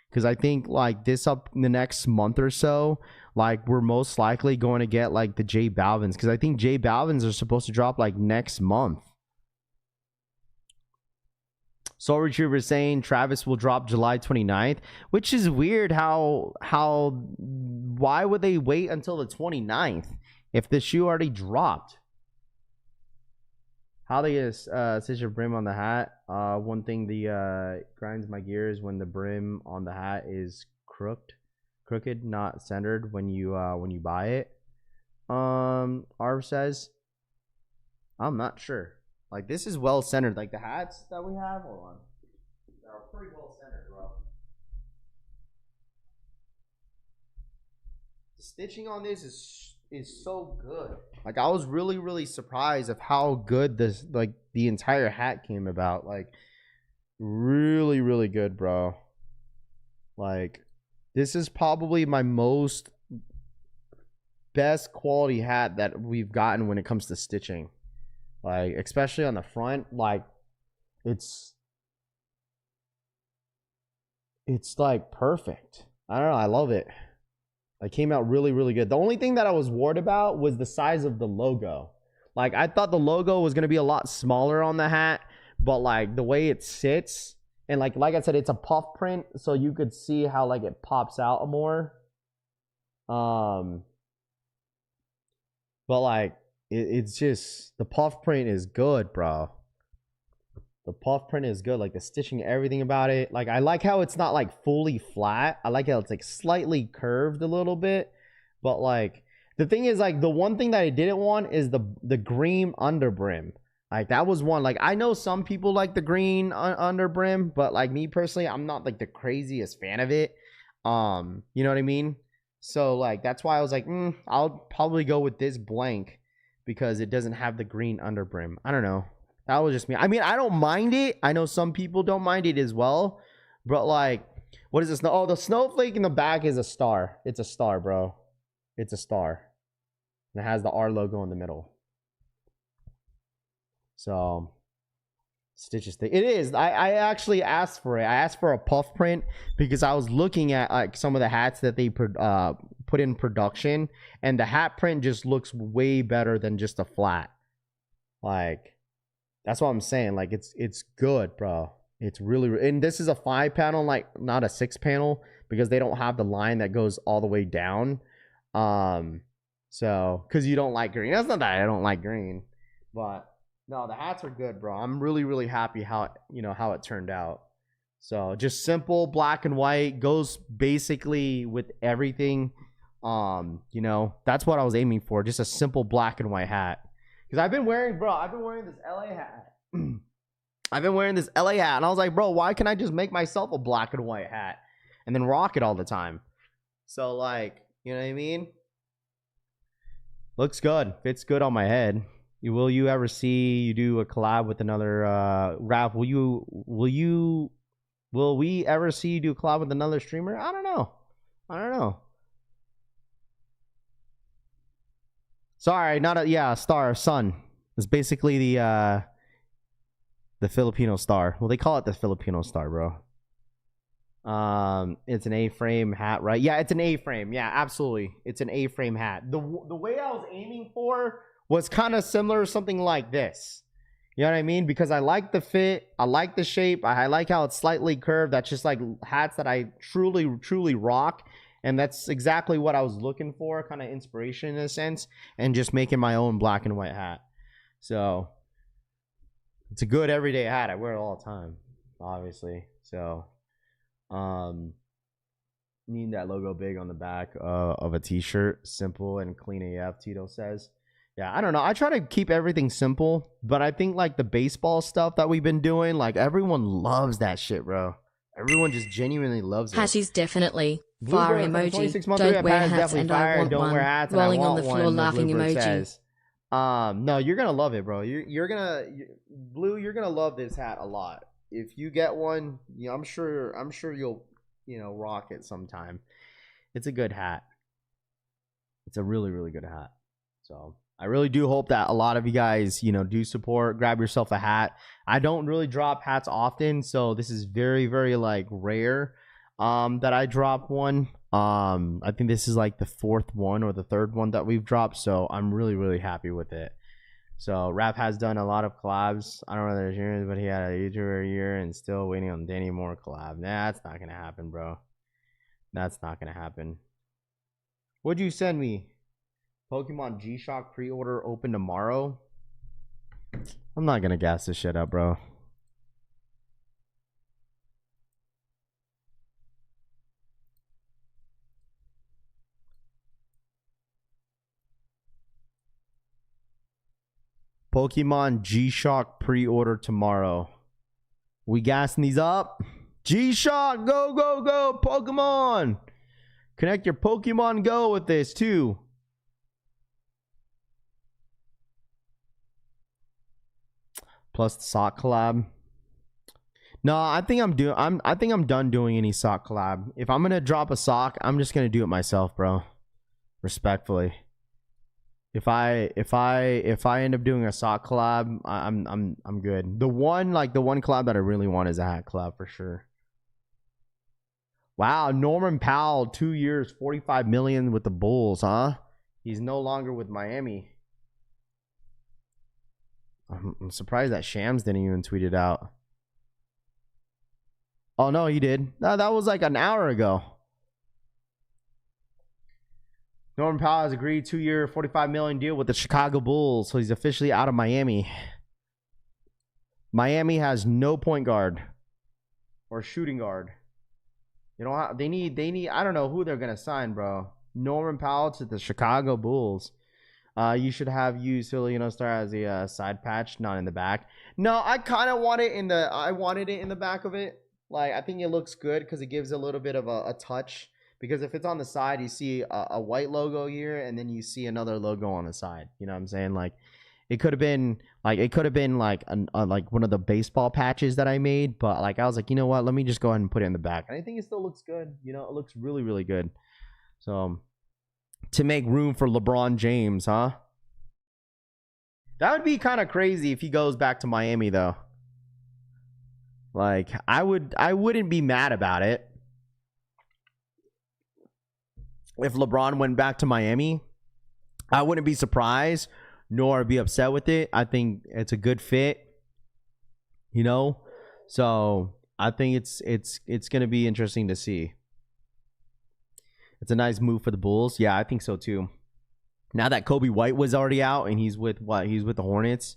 Because I think like this up in the next month or so, like we're most likely going to get like the J Balvins. Because I think J Balvins are supposed to drop like next month. Soul Retriever saying Travis will drop July 29th, which is weird. Why would they wait until the 29th if the shoe already dropped? How they get a stitcher brim on the hat? One thing grinds my gears when the brim on the hat is crooked, not centered when you buy it. Arv says, I'm not sure. Like, this is well centered. Like the hats that we have, hold on, they're pretty well centered, bro. The stitching on this is so good. Like, I was really, really surprised of how good this, like, the entire hat came about. Like, really, really good, bro. Like, this is probably my best quality hat that we've gotten when it comes to stitching. Like, especially on the front, like, it's like perfect. I don't know, I love it. It came out really, really good. The only thing that I was worried about was the size of the logo. Like, I thought the logo was going to be a lot smaller on the hat, but like the way it sits, and like I said, it's a puff print, so you could see how like it pops out more. But like it's just, the puff print is good, bro. The puff print is good. Like the stitching, everything about it. Like I like how it's not like fully flat. I like how it's like slightly curved a little bit. But like the thing is, like the one thing that I didn't want is the green underbrim. Like that was one. Like I know some people like the green underbrim, but like me personally, I'm not like the craziest fan of it. You know what I mean? So like that's why I was like, I'll probably go with this blank because it doesn't have the green underbrim. I don't know. That was just me. I mean, I don't mind it. I know some people don't mind it as well. But like, what is this? Oh, the snowflake in the back is a star. It's a star, bro. It's a star. And it has the R logo in the middle. So, stitches thing. It is. I actually asked for it. I asked for a puff print because I was looking at like some of the hats that they put in production. And the hat print just looks way better than just a flat. Like, that's what I'm saying. Like it's good, bro. It's really, and this is a 5-panel, like not a 6-panel, because they don't have the line that goes all the way down. So because you don't like green. That's not that I don't like green, but no, the hats are good, bro. I'm really, really happy how it turned out. So just simple black and white, goes basically with everything. That's what I was aiming for. Just a simple black and white hat. Because I've been wearing this LA hat. I've been wearing this LA hat. And I was like, bro, why can't I just make myself a black and white hat and then rock it all the time? So, like, you know what I mean? Looks good. Fits good on my head. Will you ever see you do a collab with another Raph? Will we ever see you do a collab with another streamer? I don't know. Sorry, not a star, sun. It's basically the Filipino star. Well, they call it the Filipino star, bro. It's an A-frame hat, right? Yeah, it's an A-frame. Yeah, absolutely. It's an A-frame hat. The way I was aiming for was kind of similar to something like this. You know what I mean? Because I like the fit, I like the shape, I like how it's slightly curved. That's just like hats that I truly, truly rock. And that's exactly what I was looking for, kind of inspiration in a sense, and just making my own black and white hat. So it's a good everyday hat. I wear it all the time, obviously. So need that logo big on the back of a t-shirt. Simple and clean AF, Tito says. Yeah, I don't know. I try to keep everything simple, but I think like the baseball stuff that we've been doing, like everyone loves that shit, bro. Everyone just genuinely loves it. Hatties definitely. Fire emoji. Don't wear hats and I want one. Rolling on the floor laughing emoji. No, you're gonna love it, bro. You're gonna love this hat a lot. If you get one, I'm sure you'll rock it sometime. It's a good hat. It's a really, really good hat. So I really do hope that a lot of you guys, do support. Grab yourself a hat. I don't really drop hats often, so this is very, very like rare that I drop one. I think this is like the 4th one or the 3rd one that we've dropped, so I'm really, really happy with it. So Rap has done a lot of collabs. I don't know whether it's but he had a YouTuber a year and still waiting on Danny Moore collab. Nah, that's not gonna happen, bro. That's not gonna happen. What'd you send me? Pokemon G-Shock pre-order open tomorrow. I'm not gonna gas this shit up, bro. Pokemon G-Shock pre-order tomorrow. We gassing these up? G-Shock, go, go, go, Pokemon! Connect your Pokemon Go with this too. Plus the sock collab. No, I think I'm done doing any sock collab. If I'm gonna drop a sock, I'm just gonna do it myself, bro. Respectfully. If I end up doing a sock collab, I'm good. The one collab that I really want is a hat collab for sure. Wow, Norman Powell, 2 years, $45 million with the Bulls, huh? He's no longer with Miami. I'm surprised that Shams didn't even tweet it out. Oh, no, he did. No, that was like an hour ago. Norman Powell has agreed 2-year, $45 million deal with the Chicago Bulls, so he's officially out of Miami. Miami has no point guard or shooting guard. You know, they need. I don't know who they're gonna sign, bro. Norman Powell to the Chicago Bulls. You should have used Filipino Star as a side patch, not in the back. No, I kind of want it in the. I wanted it in the back of it. Like, I think it looks good because it gives a little bit of a touch. Because if it's on the side, you see a white logo here, and then you see another logo on the side. You know what I'm saying? Like, it could have been like like one of the baseball patches that I made, but like I was like, you know what? Let me just go ahead and put it in the back. And I think it still looks good. You know, it looks really, really good. So to make room for LeBron James, huh? That would be kind of crazy if he goes back to Miami, though. Like, I wouldn't be mad about it if LeBron went back to Miami. I wouldn't be surprised nor be upset with it. I think it's a good fit, you know. So I think it's gonna be interesting to see. It's a nice move for the Bulls. Yeah, I think so too. Now that Kobe White was already out and he's with the Hornets,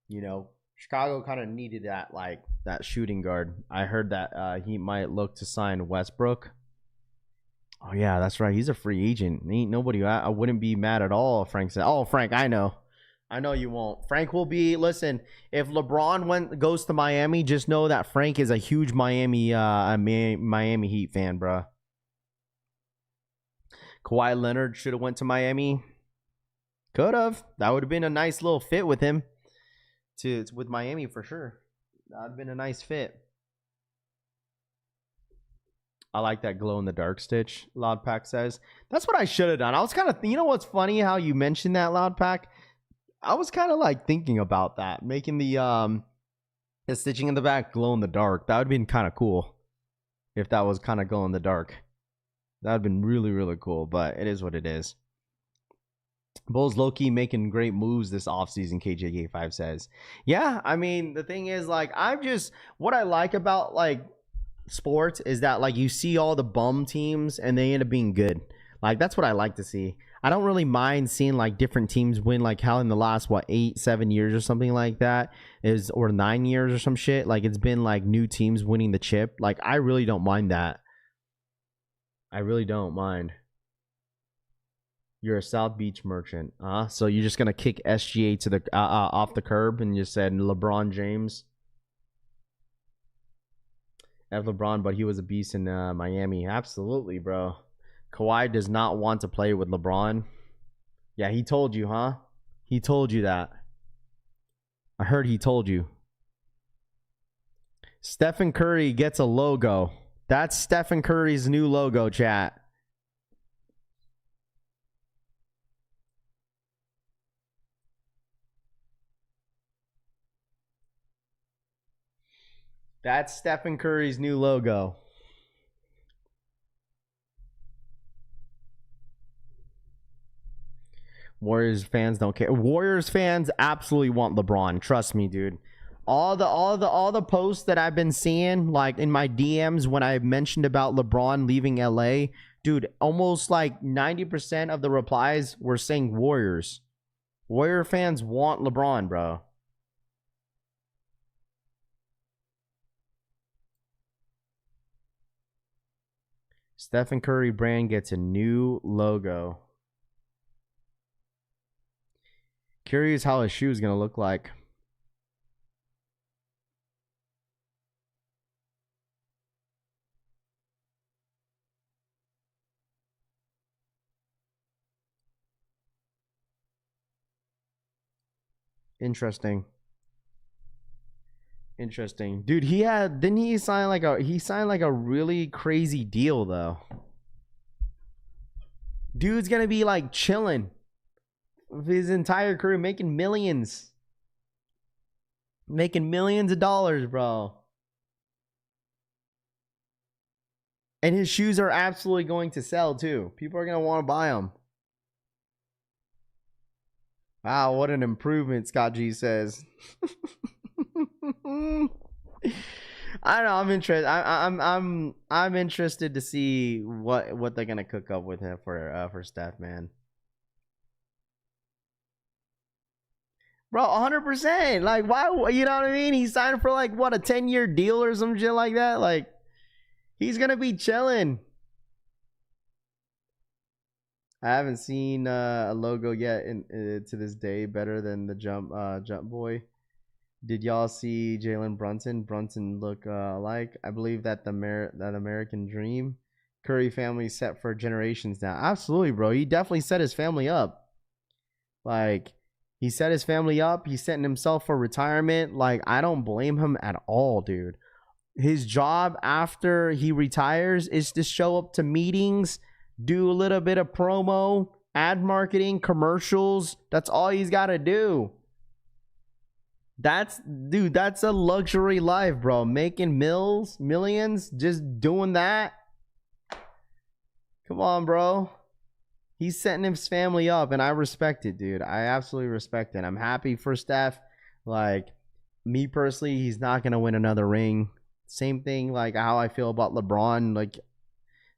you know, Chicago kind of needed that shooting guard. I heard that he might look to sign Westbrook. Oh, yeah, that's right. He's a free agent. Ain't nobody. I wouldn't be mad at all, Frank said. Oh, Frank, I know you won't. Frank will be. Listen, if LeBron goes to Miami, just know that Frank is a huge Miami Heat fan, bro. Kawhi Leonard should have went to Miami. Could have. That would have been a nice little fit with him. With Miami for sure. That would have been a nice fit. I like that glow in the dark stitch, Loud Pack says. That's what I should have done. I was kind of, you know what's funny how you mentioned that, Loud Pack? I was kind of like thinking about that, making the stitching in the back glow in the dark. That would have been kind of cool if that was kind of glow in the dark. That would have been really, really cool, but it is what it is. Bulls low-key making great moves this offseason, KJK5 says. Yeah, I mean, the thing is, like, what I like about, like, sports is that, like, you see all the bum teams and they end up being good. Like, that's what I like to see. I don't really mind seeing, like, different teams win, like how in the last 7 years or something like that or 9 years or some shit. Like, it's been like new teams winning the chip. Like, I really don't mind that. I really don't mind. You're a South Beach merchant, so you're just gonna kick SGA to the off the curb and you said LeBron James. F LeBron, but he was a beast in Miami. Absolutely, bro. Kawhi does not want to play with LeBron. Yeah, he told you, huh? He told you that. I heard he told you. Stephen Curry gets a logo. That's Stephen Curry's new logo, chat. That's Stephen Curry's new logo. Warriors fans don't care. Warriors fans absolutely want LeBron. Trust me, dude. All the posts that I've been seeing, like in my DMs when I mentioned about LeBron leaving LA, dude, almost like 90% of the replies were saying Warriors. Warrior fans want LeBron, bro. Stephen Curry brand gets a new logo. Curious how his shoe is going to look like. Interesting. Dude, didn't he sign like a really crazy deal though? Dude's going to be like chilling with his entire career, making millions of dollars, bro. And his shoes are absolutely going to sell too. People are going to want to buy them. Wow, what an improvement, Scott G says. I don't know. I'm interested. I'm interested to see what they're gonna cook up with him for Steph, man. Bro, 100%. Like, why? You know what I mean? He signed for like what, a 10-year deal or some shit like that. Like, he's gonna be chilling. I haven't seen a logo yet to this day better than the jump boy. Did y'all see Jalen Brunson? Brunson look alike. I believe that that American dream. Curry family set for generations now. Absolutely, bro. He definitely set his family up. Like, he set his family up. He's setting himself for retirement. Like, I don't blame him at all, dude. His job after he retires is to show up to meetings, do a little bit of promo, ad marketing, commercials. That's all he's got to do. That's a luxury life, bro. Making millions, just doing that. Come on, bro. He's setting his family up, and I respect it, dude. I absolutely respect it. I'm happy for Steph. Like, me personally, he's not going to win another ring. Same thing like how I feel about LeBron. Like,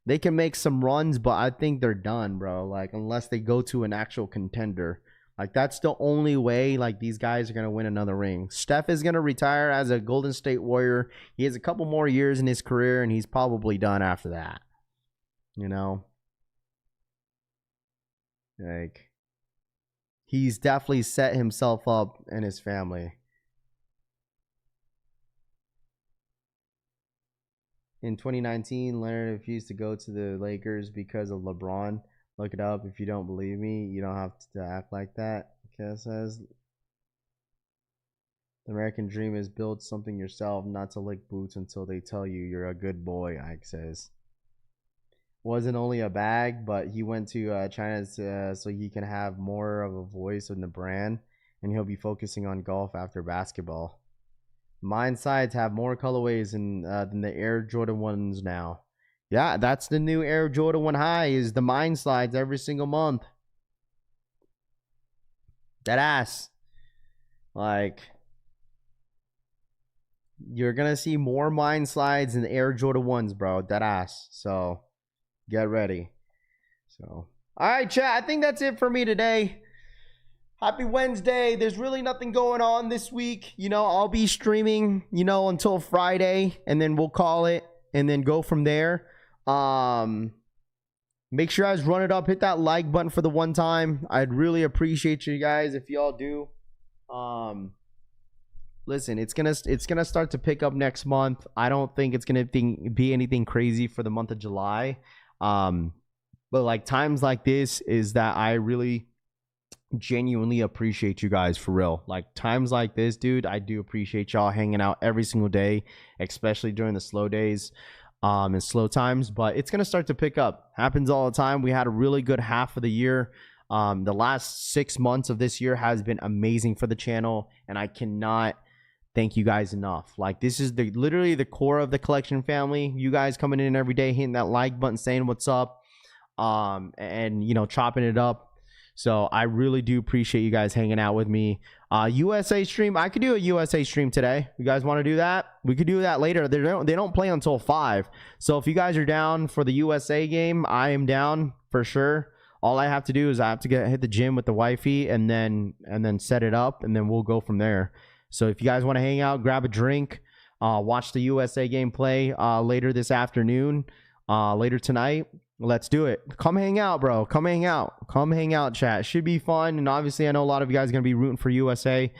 they can make some runs, but I think they're done, bro. Like, unless they go to an actual contender. Like, that's the only way, like, these guys are going to win another ring. Steph is going to retire as a Golden State Warrior. He has a couple more years in his career, and he's probably done after that. You know? Like, he's definitely set himself up and his family. In 2019, Leonard refused to go to the Lakers because of LeBron. Look it up. If you don't believe me, you don't have to act like that. Kaz says, the American dream is build something yourself, not to lick boots until they tell you you're a good boy, Ike says. Wasn't only a bag, but he went to China so he can have more of a voice in the brand, and he'll be focusing on golf after basketball. Mine sides have more colorways than the Air Jordan 1s now. Yeah, that's the new Air Jordan 1 High is the Mine Slides every single month. That ass. Like, you're going to see more Mine Slides than the Air Jordan 1s, bro. That ass. So, get ready. So, all right, chat. I think that's it for me today. Happy Wednesday. There's really nothing going on this week. You know, I'll be streaming, you know, until Friday, and then we'll call it and then go from there. Make sure you guys run it up, hit that like button for the one time. I'd really appreciate you guys if y'all do. Listen, it's gonna start to pick up next month. I don't think it's gonna be anything crazy for the month of July. But like times like this is that I really genuinely appreciate you guys for real. Like times like this, dude, I do appreciate y'all hanging out every single day, especially during the slow days and slow times. But it's gonna start to pick up. Happens all the time. We had a really good half of the year. The last 6 months of this year has been amazing for the channel, and I cannot thank you guys enough. Like, this is literally the core of the collection family. You guys coming in every day, hitting that like button, saying what's up, and you know, chopping it up. So I really do appreciate you guys hanging out with me. USA stream, I could do a USA stream today. You guys want to do that? We could do that later. They don't play until 5. So if you guys are down for the USA game, I am down for sure. All I have to do is I have to hit the gym with the wifey and then set it up, and then we'll go from there. So if you guys want to hang out, grab a drink, watch the USA game play later this afternoon, later tonight, let's do it. Come hang out, bro. Come hang out. Come hang out, chat. Should be fun. And obviously, I know a lot of you guys are going to be rooting for USA.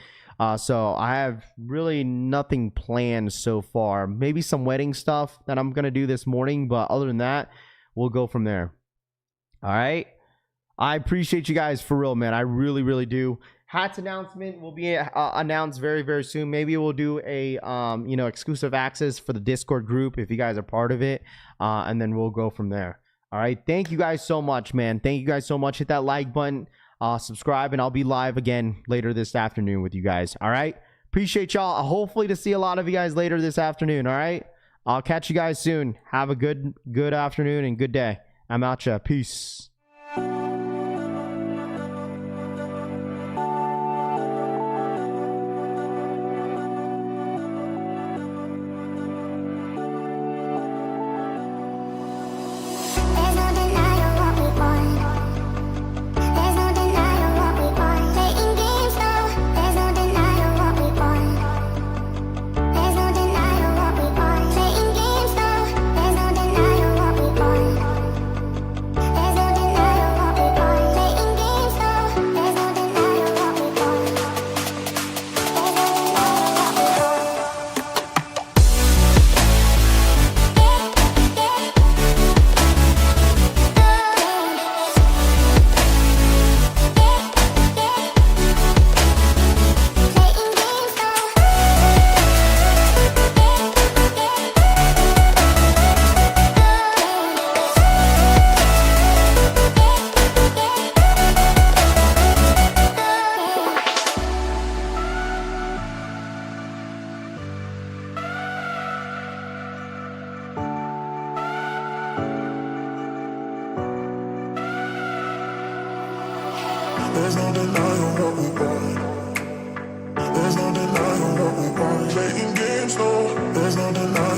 So I have really nothing planned so far. Maybe some wedding stuff that I'm going to do this morning. But other than that, we'll go from there. All right. I appreciate you guys for real, man. I really, really do. Hats announcement will be announced very, very soon. Maybe we'll do a exclusive access for the Discord group if you guys are part of it. And then we'll go from there. All right. Thank you guys so much, man. Thank you guys so much. Hit that like button, subscribe, and I'll be live again later this afternoon with you guys. All right. Appreciate y'all. Hopefully to see a lot of you guys later this afternoon. All right. I'll catch you guys soon. Have a good afternoon and good day. I'm out ya. Peace. There's no denying.